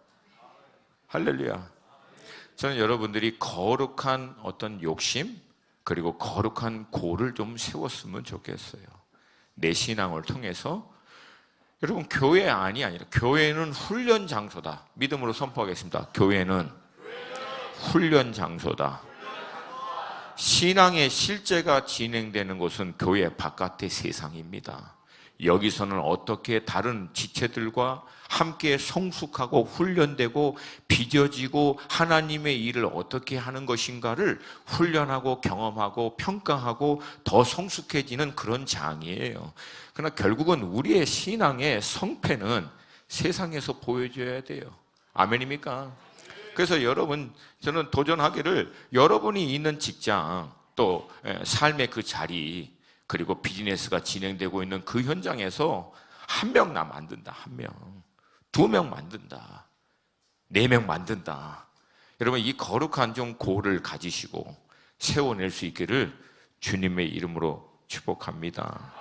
할렐루야. 저는 여러분들이 거룩한 어떤 욕심, 그리고 거룩한 고를 좀 세웠으면 좋겠어요. 내 신앙을 통해서. 여러분, 교회 안이 아니라 교회는 훈련 장소다. 믿음으로 선포하겠습니다. 교회는 훈련 장소다. 신앙의 실제가 진행되는 곳은 교회 바깥의 세상입니다. 여기서는 어떻게 다른 지체들과 함께 성숙하고 훈련되고 빚어지고 하나님의 일을 어떻게 하는 것인가를 훈련하고 경험하고 평가하고 더 성숙해지는 그런 장이에요. 그러나 결국은 우리의 신앙의 성패는 세상에서 보여줘야 돼요. 아멘입니까? 그래서 여러분, 저는 도전하기를 여러분이 있는 직장, 또 삶의 그 자리, 그리고 비즈니스가 진행되고 있는 그 현장에서 한 명 나 만든다. 한 명. 2명 만든다. 4명 만든다. 여러분, 이 거룩한 좀 고를 가지시고 세워낼 수 있기를 주님의 이름으로 축복합니다.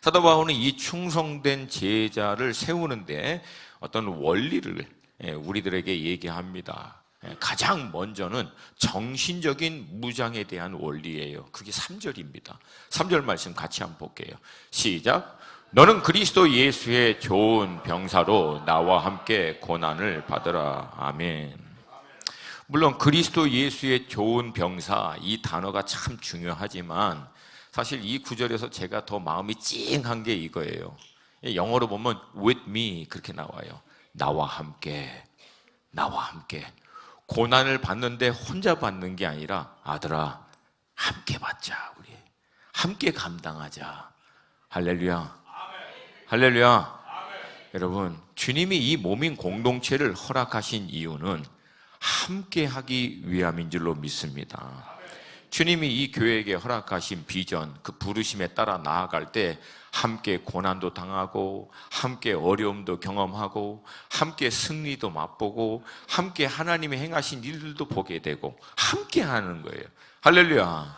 사도 바울은 이 충성된 제자를 세우는데 어떤 원리를 우리들에게 얘기합니다. 가장 먼저는 정신적인 무장에 대한 원리예요. 그게 3절입니다. 3절 말씀 같이 한번 볼게요. 시작. 너는 그리스도 예수의 좋은 병사로 나와 함께 고난을 받으라. 아멘. 물론 그리스도 예수의 좋은 병사, 이 단어가 참 중요하지만 사실 이 구절에서 제가 더 마음이 찡한 게 이거예요. 영어로 보면 with me 그렇게 나와요. 나와 함께, 나와 함께. 고난을 받는데 혼자 받는 게 아니라 아들아, 함께 받자. 우리 함께 감당하자. 할렐루야. 할렐루야. 여러분, 주님이 이 몸인 공동체를 허락하신 이유는 함께 하기 위함인 줄로 믿습니다. 주님이 이 교회에게 허락하신 비전, 그 부르심에 따라 나아갈 때 함께 고난도 당하고 함께 어려움도 경험하고 함께 승리도 맛보고 함께 하나님이 행하신 일들도 보게 되고 함께 하는 거예요. 할렐루야.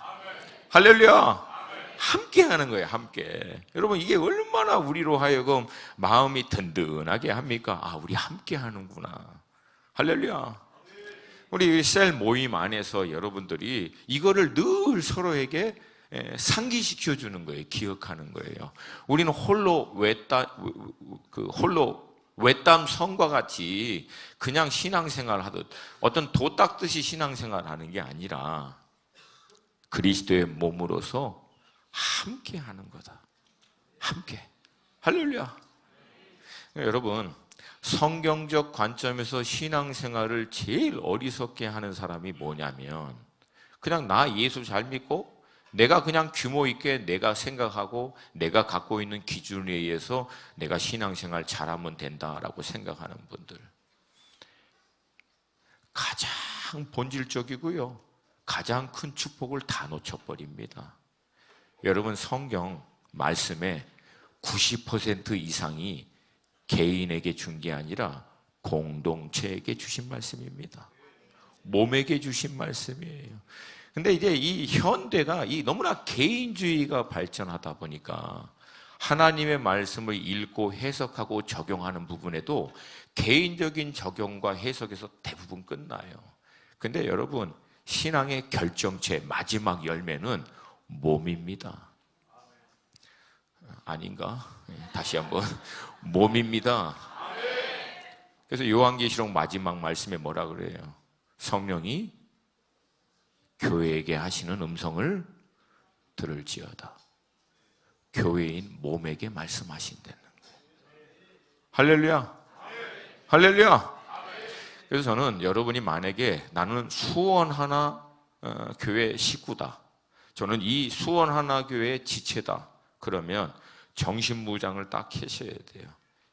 할렐루야. 함께 하는 거예요. 함께. 여러분, 이게 얼마나 우리로 하여금 마음이 든든하게 합니까? 아, 우리 함께 하는구나. 할렐루야. 우리 셀 모임 안에서 여러분들이 이거를 늘 서로에게 상기시켜 주는 거예요. 기억하는 거예요. 우리는 홀로 외딴 성과 같이 그냥 신앙생활 하듯 어떤 도 닦듯이 신앙생활 하는 게 아니라 그리스도의 몸으로서 함께 하는 거다. 함께. 할렐루야. 여러분, 성경적 관점에서 신앙생활을 제일 어리석게 하는 사람이 뭐냐면 그냥 나 예수 잘 믿고 내가 그냥 규모 있게 내가 생각하고 내가 갖고 있는 기준에 의해서 내가 신앙생활 잘하면 된다라고 생각하는 분들. 가장 본질적이고요. 가장 큰 축복을 다 놓쳐버립니다. 여러분, 성경 말씀의 90% 이상이 개인에게 준 게 아니라 공동체에게 주신 말씀입니다. 몸에게 주신 말씀이에요. 근데 이제 이 현대가 너무나 개인주의가 발전하다 보니까 하나님의 말씀을 읽고 해석하고 적용하는 부분에도 개인적인 적용과 해석에서 대부분 끝나요. 근데 여러분, 신앙의 결정체 마지막 열매는 몸입니다. 아닌가? 다시 한번. 몸입니다. 그래서 요한계시록 마지막 말씀에 뭐라 그래요? 성령이 교회에게 하시는 음성을 들을지어다. 교회인 몸에게 말씀하신다는 거예요. 할렐루야. 할렐루야. 그래서 저는 여러분이 만약에 나는 수원 하나 교회 식구다. 저는 이 수원 하나 교회의 지체다. 그러면 정신무장을 딱 하셔야 돼요.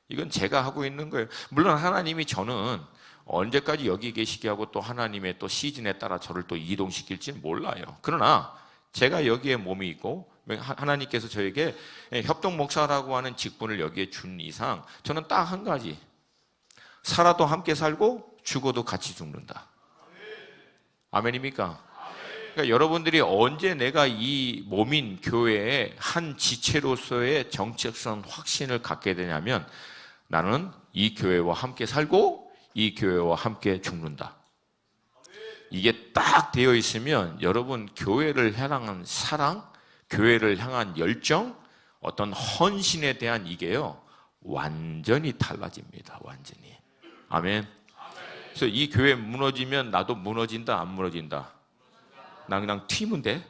이건 제가 하고 있는 거예요. 물론 하나님이 저는 언제까지 여기 계시게 하고 또 하나님의 또 시즌에 따라 저를 또 이동시킬지는 몰라요. 그러나 제가 여기에 몸이 있고 하나님께서 저에게 협동 목사라고 하는 직분을 여기에 준 이상 저는 딱 한 가지. 살아도 함께 살고 죽어도 같이 죽는다. 아멘입니까? 그러니까 여러분들이 언제 내가 이 몸인 교회의 한 지체로서의 정체성 확신을 갖게 되냐면 나는 이 교회와 함께 살고 이 교회와 함께 죽는다. 이게 딱 되어 있으면 여러분 교회를 향한 사랑, 교회를 향한 열정, 어떤 헌신에 대한 이게요 완전히 달라집니다. 완전히. 아멘. 그래서 이 교회 무너지면 나도 무너진다, 안 무너진다? 나 그냥 튀면 돼.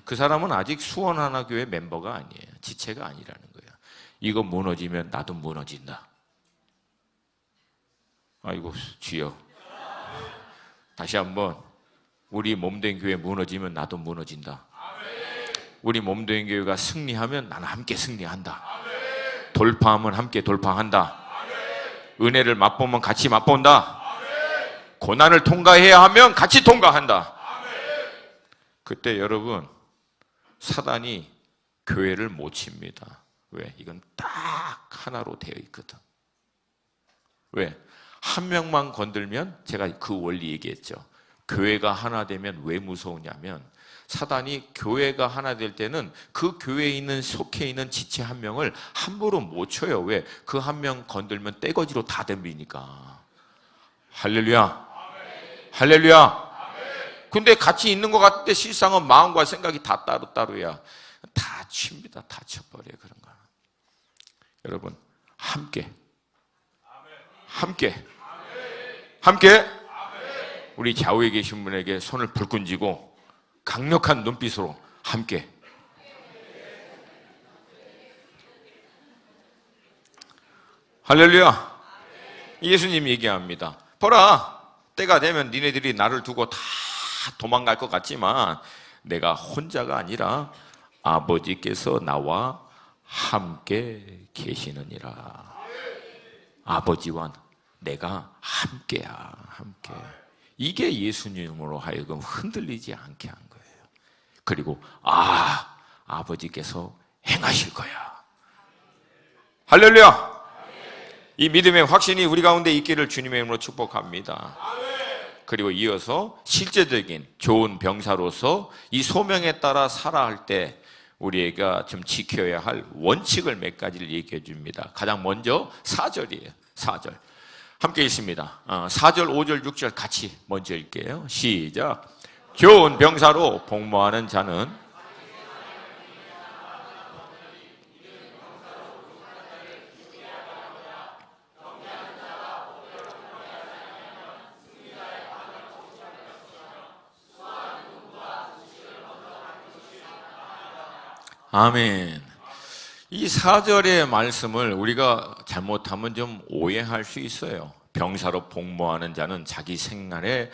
그 사람은 아직 수원하나교회 멤버가 아니에요. 지체가 아니라는 거예요. 이거 무너지면 나도 무너진다. 아이고 주여, 다시 한번 우리 몸된 교회 무너지면 나도 무너진다. 우리 몸된 교회가 승리하면 나는 함께 승리한다. 돌파하면 함께 돌파한다. 은혜를 맛보면 같이 맛본다. 고난을 통과해야 하면 같이 통과한다. 그때 여러분 사단이 교회를 못 칩니다. 왜? 이건 딱 하나로 되어 있거든. 왜? 한 명만 건들면, 제가 그 원리 얘기했죠. 교회가 하나 되면 왜 무서우냐면 사단이 교회가 하나 될 때는 그 교회에 있는, 속해 있는 지체 한 명을 함부로 못 쳐요. 왜? 그 한 명 건들면 떼거지로 다 덤비니까. 할렐루야. 할렐루야. 근데 같이 있는 것 같을 때 실상은 마음과 생각이 다 따로따로야. 다 칩니다. 다 쳐버려요. 그런 거. 여러분 함께 우리 좌우에 계신 분에게 손을 불끈 쥐고 강력한 눈빛으로 함께. 할렐루야. 예수님 얘기합니다. 보라, 때가 되면 니네들이 나를 두고 다 도망갈 것 같지만 내가 혼자가 아니라 아버지께서 나와 함께 계시느니라. 아버지와 내가 함께야. 함께. 이게 예수님으로 하여금 흔들리지 않게 한 거예요. 그리고 아버지께서 행하실 거야. 할렐루야. 이 믿음의 확신이 우리 가운데 있기를 주님의 이름으로 축복합니다. 그리고 이어서 실제적인 좋은 병사로서 이 소명에 따라 살아갈 때 우리가 좀 지켜야 할 원칙을 몇 가지를 얘기해 줍니다. 가장 먼저 4절이에요. 4절. 함께 읽습니다. 4절, 5절, 6절 같이 먼저 읽게요. 시작. 좋은 병사로 복무하는 자는 아멘. 이 4절의 말씀을 우리가 잘못하면 좀 오해할 수 있어요. 병사로 복무하는 자는 자기 생활에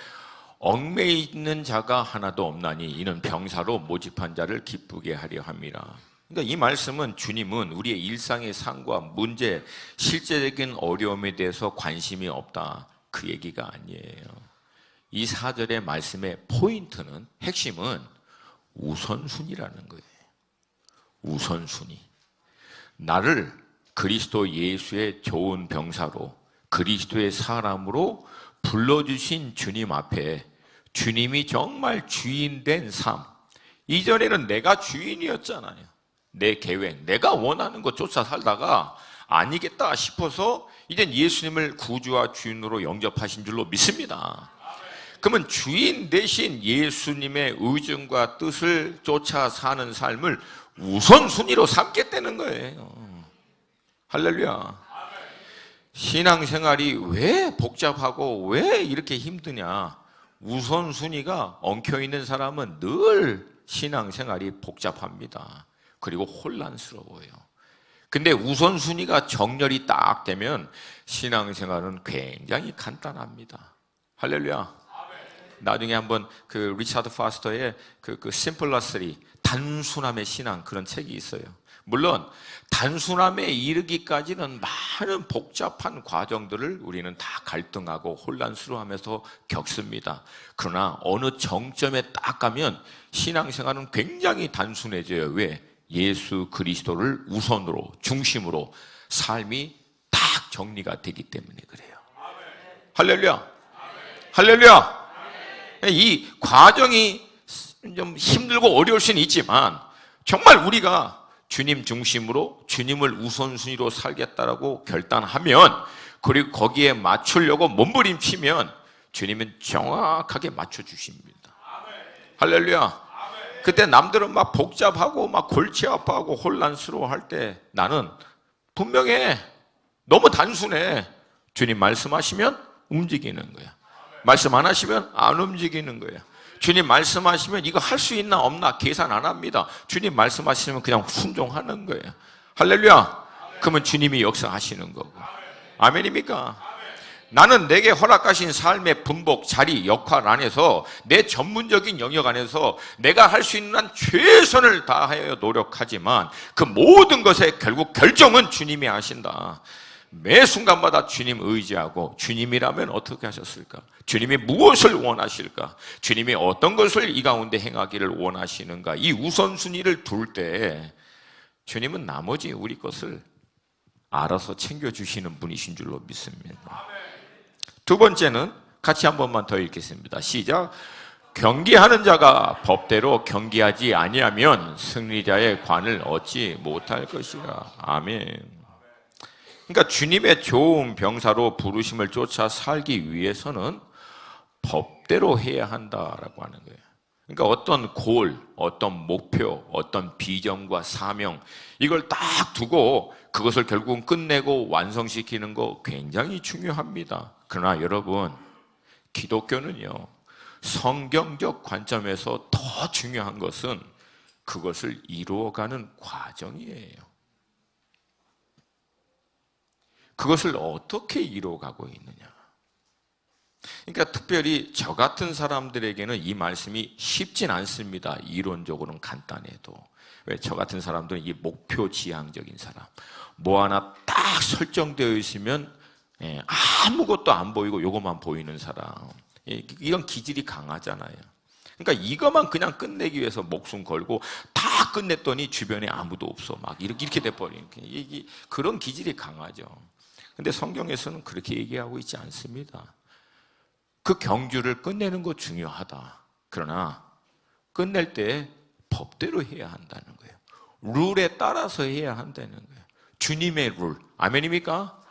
얽매여 있는 자가 하나도 없나니 이는 병사로 모집한 자를 기쁘게 하려 함이라. 그러니까 이 말씀은 주님은 우리의 일상의 삶과 문제, 실제적인 어려움에 대해서 관심이 없다, 그 얘기가 아니에요. 이 4절의 말씀의 포인트는, 핵심은 우선순위라는 거예요. 우선순위. 나를 그리스도 예수의 좋은 병사로, 그리스도의 사람으로 불러주신 주님 앞에 주님이 정말 주인된 삶. 이전에는 내가 주인이었잖아요. 내 계획, 내가 원하는 것 쫓아 살다가 아니겠다 싶어서 이젠 예수님을 구주와 주인으로 영접하신 줄로 믿습니다. 그러면 주인 대신 예수님의 의중과 뜻을 쫓아 사는 삶을 우선순위로 삼겠다는 거예요. 할렐루야. 신앙생활이 왜 복잡하고 왜 이렇게 힘드냐? 우선순위가 엉켜있는 사람은 늘 신앙생활이 복잡합니다. 그리고 혼란스러워요. 근데 우선순위가 정렬이 딱 되면 신앙생활은 굉장히 간단합니다. 할렐루야. 나중에 한번 그 리차드 파스터의 그 심플러스리, 단순함의 신앙, 그런 책이 있어요. 물론 단순함에 이르기까지는 많은 복잡한 과정들을 우리는 다 갈등하고 혼란스러워하면서 겪습니다. 그러나 어느 정점에 딱 가면 신앙생활은 굉장히 단순해져요. 왜? 예수 그리스도를 우선으로, 중심으로 삶이 딱 정리가 되기 때문에 그래요. 할렐루야. 할렐루야. 이 과정이 좀 힘들고 어려울 수는 있지만 정말 우리가 주님 중심으로, 주님을 우선순위로 살겠다라고 결단하면, 그리고 거기에 맞추려고 몸부림치면 주님은 정확하게 맞춰주십니다. 할렐루야. 그때 남들은 막 복잡하고 막 골치 아파하고 혼란스러워할 때 나는 분명해. 너무 단순해. 주님 말씀하시면 움직이는 거야. 말씀 안 하시면 안 움직이는 거야. 주님 말씀하시면 이거 할 수 있나 없나 계산 안 합니다. 주님 말씀하시면 그냥 순종하는 거예요. 할렐루야. 그러면 주님이 역사하시는 거고. 아멘입니까? 나는 내게 허락하신 삶의 분복, 자리, 역할 안에서 내 전문적인 영역 안에서 내가 할 수 있는 한 최선을 다하여 노력하지만 그 모든 것의 결국 결정은 주님이 하신다. 매 순간마다 주님 의지하고 주님이라면 어떻게 하셨을까? 주님이 무엇을 원하실까? 주님이 어떤 것을 이 가운데 행하기를 원하시는가? 이 우선순위를 둘 때 주님은 나머지 우리 것을 알아서 챙겨주시는 분이신 줄로 믿습니다. 두 번째는 같이 한 번만 더 읽겠습니다. 시작. 경기하는 자가 법대로 경기하지 아니하면 승리자의 관을 얻지 못할 것이라. 아멘. 그러니까 주님의 좋은 병사로 부르심을 쫓아 살기 위해서는 법대로 해야 한다라고 하는 거예요. 그러니까 어떤 골, 어떤 목표, 어떤 비전과 사명 이걸 딱 두고 그것을 결국은 끝내고 완성시키는 거 굉장히 중요합니다. 그러나 여러분, 기독교는요, 성경적 관점에서 더 중요한 것은 그것을 이루어가는 과정이에요. 그것을 어떻게 이루어가고 있느냐. 그러니까 특별히 저 같은 사람들에게는 이 말씀이 쉽진 않습니다. 이론적으로는 간단해도. 왜? 저 같은 사람들은 이 목표 지향적인 사람. 뭐 하나 딱 설정되어 있으면 아무것도 안 보이고 이것만 보이는 사람. 이런 기질이 강하잖아요. 그러니까 이것만 그냥 끝내기 위해서 목숨 걸고 다 끝냈더니 주변에 아무도 없어. 막 이렇게 돼버리는 그런 기질이 강하죠. 근데 성경에서는 그렇게 얘기하고 있지 않습니다. 그 경주를 끝내는 거 중요하다. 그러나 끝낼 때 법대로 해야 한다는 거예요. 룰에 따라서 해야 한다는 거예요. 주님의 룰. 아멘입니까?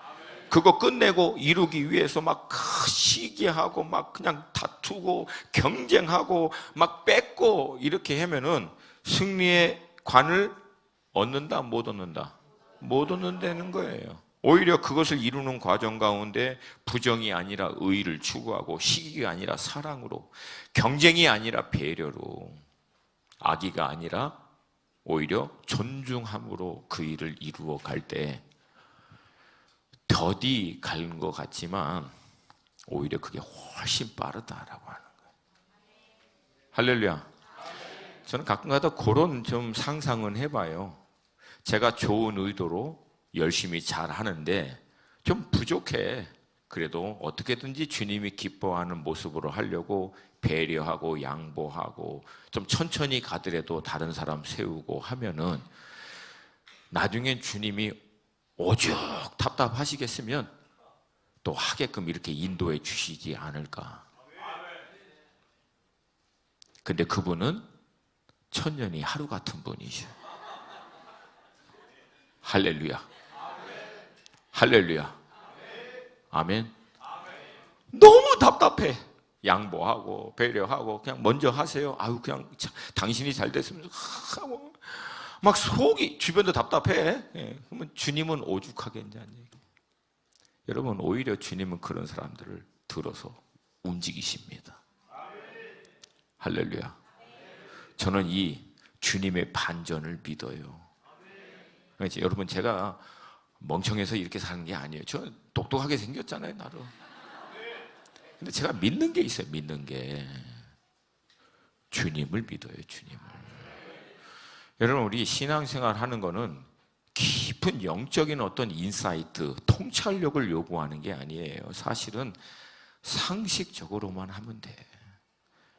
그거 끝내고 이루기 위해서 막 시기하고 막 그냥 다투고 경쟁하고 막 뺏고 이렇게 하면은 승리의 관을 얻는다, 못 얻는다? 못 얻는다는 거예요. 오히려 그것을 이루는 과정 가운데 부정이 아니라 의의를 추구하고 시기가 아니라 사랑으로, 경쟁이 아니라 배려로, 악의가 아니라 오히려 존중함으로 그 일을 이루어 갈 때 더디 가는 것 같지만 오히려 그게 훨씬 빠르다라고 하는 거예요. 할렐루야. 저는 가끔가다 그런 좀 상상은 해봐요. 제가 좋은 의도로 열심히 잘 하는데 좀 부족해. 그래도 어떻게든지 주님이 기뻐하는 모습으로 하려고 배려하고 양보하고 좀 천천히 가더라도 다른 사람 세우고 하면은 나중엔 주님이 오죽 답답하시겠으면 또 하게끔 이렇게 인도해 주시지 않을까. 근데 그분은 천년이 하루 같은 분이죠. 할렐루야. 할렐루야. 아멘. 너무 답답해. 양보하고 배려하고 그냥 먼저 하세요. 아유 그냥 당신이 잘 됐으면 하고 막 속이 주변도 답답해. 그러면 주님은 오죽하겠냐는 얘기. 여러분 오히려 주님은 그런 사람들을 들어서 움직이십니다. 할렐루야. 저는 이 주님의 반전을 믿어요. 그렇지? 여러분 제가 멍청해서 이렇게 사는 게 아니에요. 저 똑똑하게 생겼잖아요, 나름. 근데 제가 믿는 게 있어요. 믿는 게 주님을 믿어요. 주님을. 여러분 우리 신앙생활 하는 거는 깊은 영적인 어떤 인사이트, 통찰력을 요구하는 게 아니에요. 사실은 상식적으로만 하면 돼.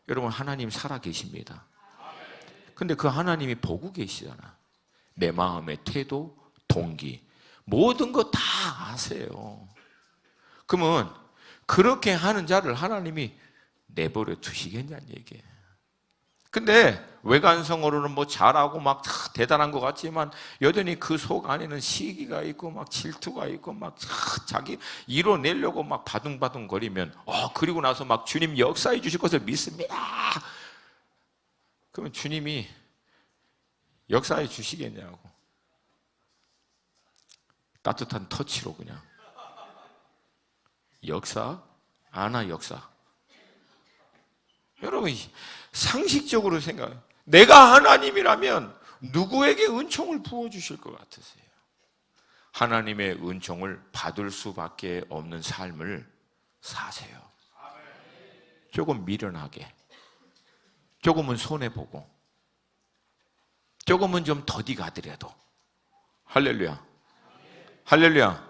여러분 하나님 살아 계십니다. 근데 그 하나님이 보고 계시잖아. 내 마음의 태도, 동기 모든 거 다 아세요. 그러면 그렇게 하는 자를 하나님이 내버려 두시겠냐는 얘기예요. 근데 외관성으로는 뭐 잘하고 막 대단한 것 같지만 여전히 그 속 안에는 시기가 있고 막 질투가 있고 막 자기 이뤄내려고 막 바둥바둥거리면 그리고 나서 막 주님 역사해 주실 것을 믿습니다. 그러면 주님이 역사해 주시겠냐고. 따뜻한 터치로 그냥 역사? 아나 역사. 여러분 상식적으로 생각해요. 내가 하나님이라면 누구에게 은총을 부어주실 것 같으세요? 하나님의 은총을 받을 수밖에 없는 삶을 사세요. 조금 미련하게, 조금은 손해보고, 조금은 좀 더디 가더라도. 할렐루야. 할렐루야.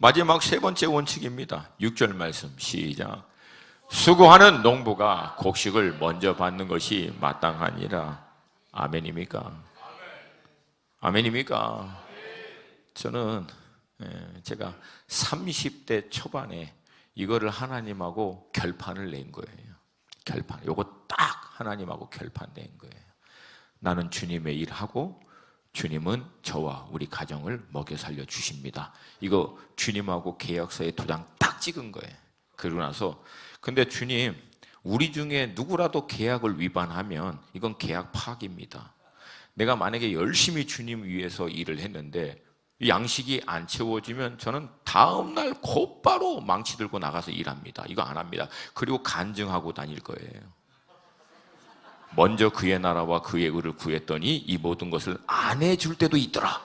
마지막 세 번째 원칙입니다. 6절 말씀 시작. 수고하는 농부가 곡식을 먼저 받는 것이 마땅하니라. 아멘입니까? 아멘입니까? 저는 제가 30대 초반에 이거를 하나님하고 결판을 낸 거예요. 결판. 요거 딱 하나님하고 결판 낸 거예요. 나는 주님의 일하고 주님은 저와 우리 가정을 먹여 살려 주십니다. 이거 주님하고 계약서에 도장 딱 찍은 거예요. 그러고 나서 근데 주님, 우리 중에 누구라도 계약을 위반하면 이건 계약 파악입니다. 내가 만약에 열심히 주님 위해서 일을 했는데 양식이 안 채워지면 저는 다음날 곧바로 망치 들고 나가서 일합니다. 이거 안 합니다. 그리고 간증하고 다닐 거예요. 먼저 그의 나라와 그의 의를 구했더니 이 모든 것을 안 해줄 때도 있더라.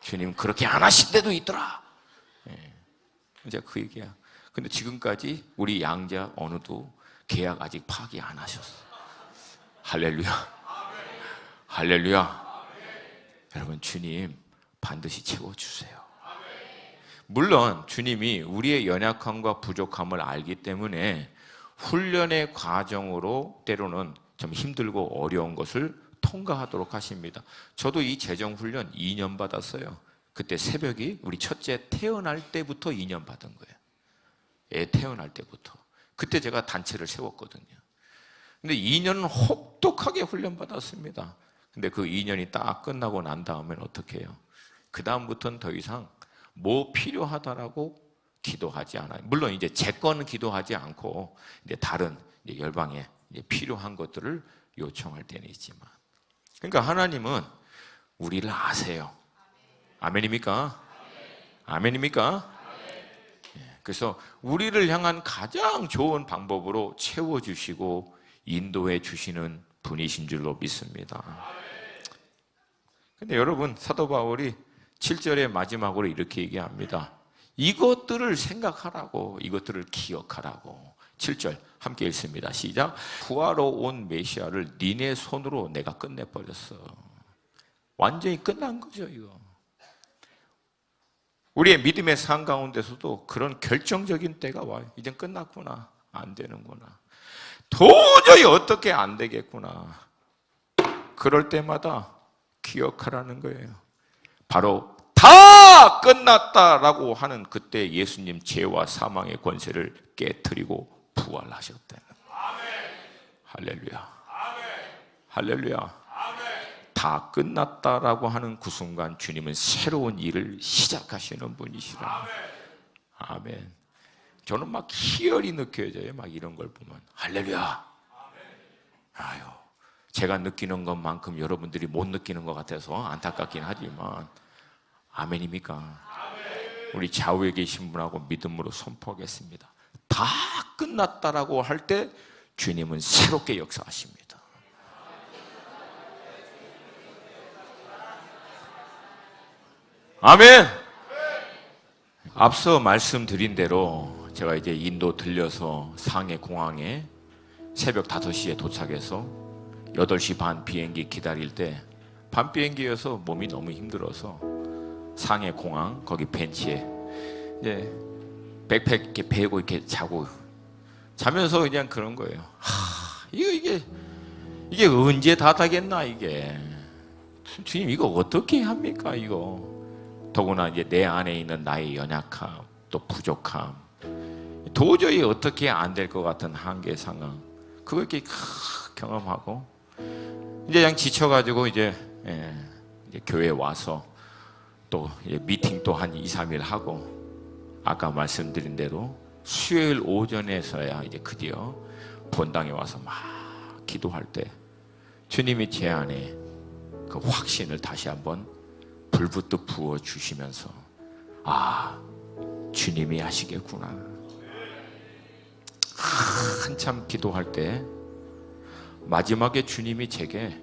주님 그렇게 안 하실 때도 있더라. 이제 그 얘기야. 근데 지금까지 우리 양자 어느도 계약 아직 파기 안 하셨어. 할렐루야. 할렐루야. 여러분 주님 반드시 채워주세요. 물론 주님이 우리의 연약함과 부족함을 알기 때문에 훈련의 과정으로 때로는 좀 힘들고 어려운 것을 통과하도록 하십니다. 저도 이 재정훈련 2년 받았어요. 그때 새벽이 우리 첫째 태어날 때부터 2년 받은 거예요. 애 태어날 때부터. 그때 제가 단체를 세웠거든요. 근데 2년은 혹독하게 훈련받았습니다. 근데 그 2년이 딱 끝나고 난 다음엔 어떻게 해요? 그 다음부터는 더 이상 뭐 필요하다라고 기도하지 않아요. 물론 이제 제 거는 기도하지 않고 이제 다른 이제 열방에 이제 필요한 것들을 요청할 때는 있지만, 그러니까 하나님은 우리를 아세요. 아멘입니까? 아멘입니까? 그래서 우리를 향한 가장 좋은 방법으로 채워주시고 인도해 주시는 분이신 줄로 믿습니다. 근데 여러분 사도 바울이 7절의 마지막으로 이렇게 얘기합니다. 이것들을 생각하라고, 이것들을 기억하라고. 7절 함께 읽습니다. 시작. 구하러 온 메시아를 니네 손으로 내가 끝내버렸어. 완전히 끝난 거죠 이거. 우리의 믿음의 삶 가운데서도 그런 결정적인 때가 와요. 이젠 끝났구나. 안 되는구나. 도저히 어떻게 안 되겠구나. 그럴 때마다 기억하라는 거예요. 바로 다 끝났다라고 하는 그때 예수님 죄와 사망의 권세를 깨트리고 부활하셨다는 거예요. 할렐루야. 할렐루야. 다 끝났다라고 하는 그 순간 주님은 새로운 일을 시작하시는 분이시라. 아멘. 저는 막 희열이 느껴져요. 막 이런 걸 보면. 할렐루야. 아유, 제가 느끼는 것만큼 여러분들이 못 느끼는 것 같아서 안타깝긴 하지만 아멘입니까? 우리 좌우에 계신 분하고 믿음으로 선포하겠습니다. 다 끝났다라고 할 때 주님은 새롭게 역사하십니다. 아멘. 앞서 말씀드린 대로 제가 이제 인도 들려서 상해 공항에 새벽 5시에 도착해서 8시 반 비행기 기다릴 때 밤 비행기여서 몸이 너무 힘들어서 상해 공항 거기 벤치에 이제 백팩 이렇게 베고 이렇게 자면서 그냥 그런 거예요. 이게 언제 다 되겠나 이게. 주님 이거 어떻게 합니까 이거. 더구나 이제 내 안에 있는 나의 연약함 또 부족함 도저히 어떻게 안 될 것 같은 한계 상황, 그걸 이렇게 경험하고 이제 그냥 지쳐가지고 이제 교회 와서 또 미팅 또 한 2, 3일 하고 아까 말씀드린 대로 수요일 오전에서야 이제 드디어 본당에 와서 막 기도할 때 주님이 제 안에 그 확신을 다시 한번 불붙듯 부어 주시면서 주님이 하시겠구나. 한참 기도할 때 마지막에 주님이 제게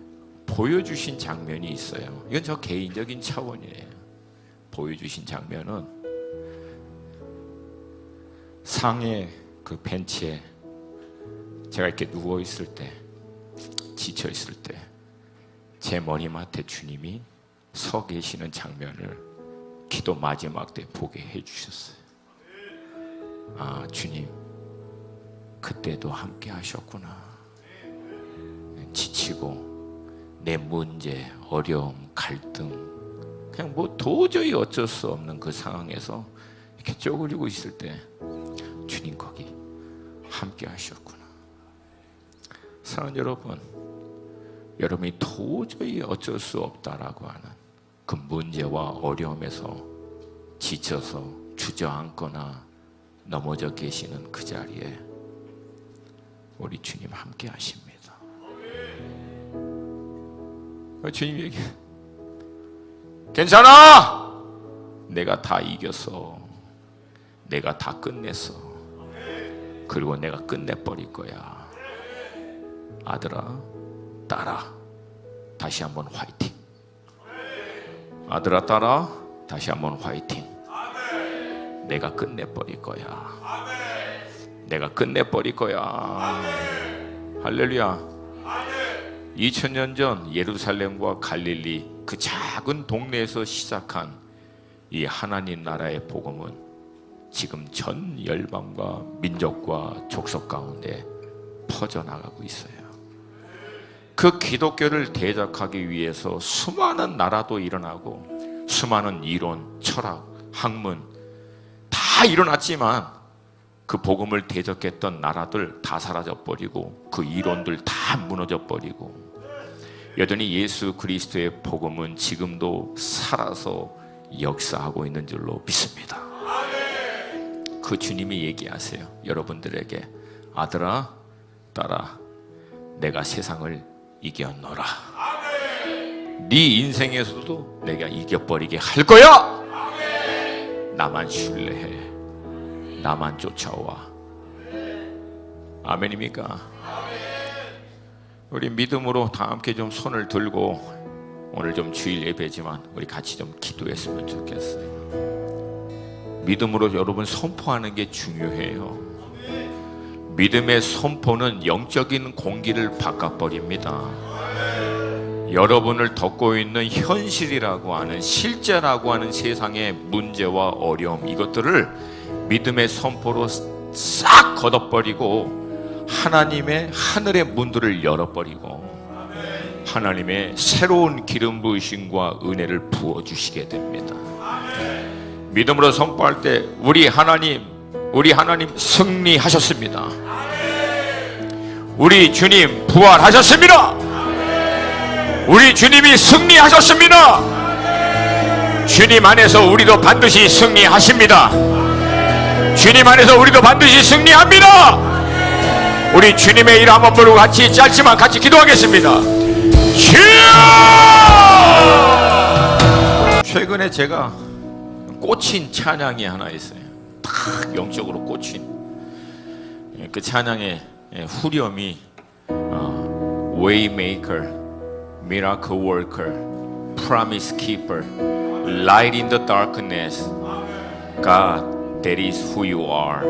보여주신 장면이 있어요. 이건 저 개인적인 차원이에요. 보여주신 장면은 상의 그 벤치에 제가 이렇게 누워 있을 때, 지쳐 있을 때 제 머리맡에 주님이 서 계시는 장면을 기도 마지막 때 보게 해주셨어요. 주님 그때도 함께 하셨구나. 지치고 내 문제, 어려움, 갈등, 그냥 뭐 도저히 어쩔 수 없는 그 상황에서 이렇게 쪼그리고 있을 때 주님 거기 함께 하셨구나. 사랑하는 여러분, 여러분이 도저히 어쩔 수 없다라고 하는 그 문제와 어려움에서 지쳐서 주저앉거나 넘어져 계시는 그 자리에 우리 주님 함께 하십니다. 주님에게 괜찮아! 내가 다 이겼어. 내가 다 끝냈어. 그리고 내가 끝내버릴 거야. 아들아, 딸아, 다시 한번 화이팅. 아들아, 딸아, 다시 한번 화이팅. 내가 끝내버릴 거야. 내가 끝내버릴 거야. 할렐루야. 2000년 전 예루살렘과 갈릴리 그 작은 동네에서 시작한 이 하나님 나라의 복음은 지금 전 열방과 민족과 족속 가운데 퍼져나가고 있어요. 그 기독교를 대적하기 위해서 수많은 나라도 일어나고 수많은 이론, 철학, 학문 다 일어났지만 그 복음을 대적했던 나라들 다 사라져버리고 그 이론들 다 무너져버리고 여전히 예수 그리스도의 복음은 지금도 살아서 역사하고 있는 줄로 믿습니다. 그 주님이 얘기하세요. 여러분들에게 아들아, 딸아, 내가 세상을 이겨노라. 네 인생에서도 내가 이겨버리게 할 거야. 나만 신뢰해. 나만 쫓아와. 아멘입니까? 우리 믿음으로 다 함께 좀 손을 들고 오늘 좀 주일 예배지만 우리 같이 좀 기도했으면 좋겠어요. 믿음으로 여러분 선포하는 게 중요해요. 믿음의 선포는 영적인 공기를 바꿔버립니다. 여러분을 덮고 있는 현실이라고 하는 실제라고 하는 세상의 문제와 어려움 이것들을 믿음의 선포로 싹 걷어버리고 하나님의 하늘의 문들을 열어버리고 하나님의 새로운 기름 부으심과 은혜를 부어주시게 됩니다. 믿음으로 선포할 때 우리 하나님 승리하셨습니다. 우리 주님 부활하셨습니다. 우리 주님이 승리하셨습니다. 주님 안에서 우리도 반드시 승리하십니다. 주님 안에서 우리도 반드시 승리합니다. 우리 주님의 이름 한번 부르고 같이 짧지만 같이 기도하겠습니다. 주여! 최근에 제가 꽂힌 찬양이 하나 있어요. 딱 영적으로 꽂힌 그 찬양의 후렴이 Waymaker, Miracle Worker, Promise Keeper, Light in the Darkness. God, that is who you are.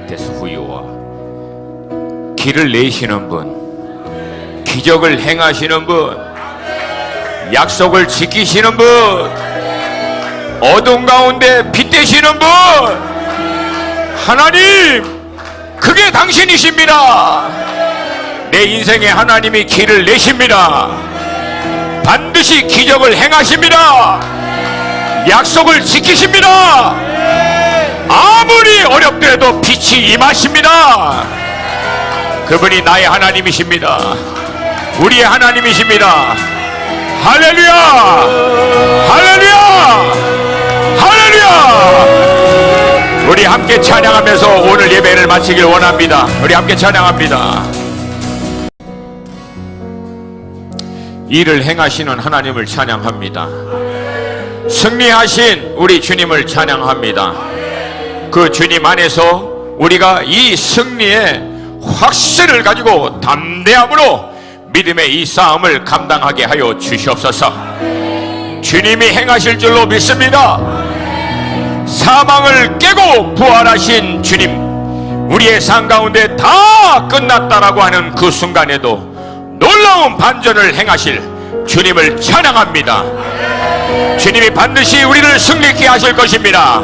That's who you are. 길을 내시는 분, 기적을 행하시는 분, 약속을 지키시는 분, 어둠 가운데 빛 되시는 분, 하나님, 그게 당신이십니다. 내 인생에 하나님이 길을 내십니다. 반드시 기적을 행하십니다. 약속을 지키십니다. 아무리 어렵더라도 빛이 임하십니다. 그분이 나의 하나님이십니다. 우리의 하나님이십니다. 할렐루야! 할렐루야! 할렐루야! 우리 함께 찬양하면서 오늘 예배를 마치길 원합니다. 우리 함께 찬양합니다. 일을 행하시는 하나님을 찬양합니다. 승리하신 우리 주님을 찬양합니다. 그 주님 안에서 우리가 이 승리의 확신을 가지고 담대함으로 믿음의 이 싸움을 감당하게 하여 주시옵소서. 주님이 행하실 줄로 믿습니다. 사망을 깨고 부활하신 주님, 우리의 삶 가운데 다 끝났다라고 하는 그 순간에도 놀라운 반전을 행하실 주님을 찬양합니다. 주님이 반드시 우리를 승리케 하실 것입니다.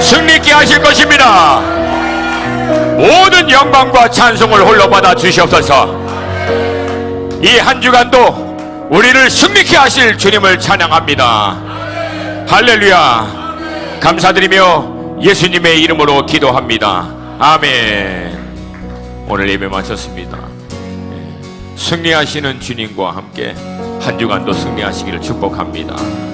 승리케 하실 것입니다. 모든 영광과 찬송을 홀로 받아 주시옵소서. 이 한 주간도 우리를 승리케 하실 주님을 찬양합니다. 할렐루야. 감사드리며 예수님의 이름으로 기도합니다. 아멘. 오늘 예배 마쳤습니다. 승리하시는 주님과 함께 한 주간도 승리하시기를 축복합니다.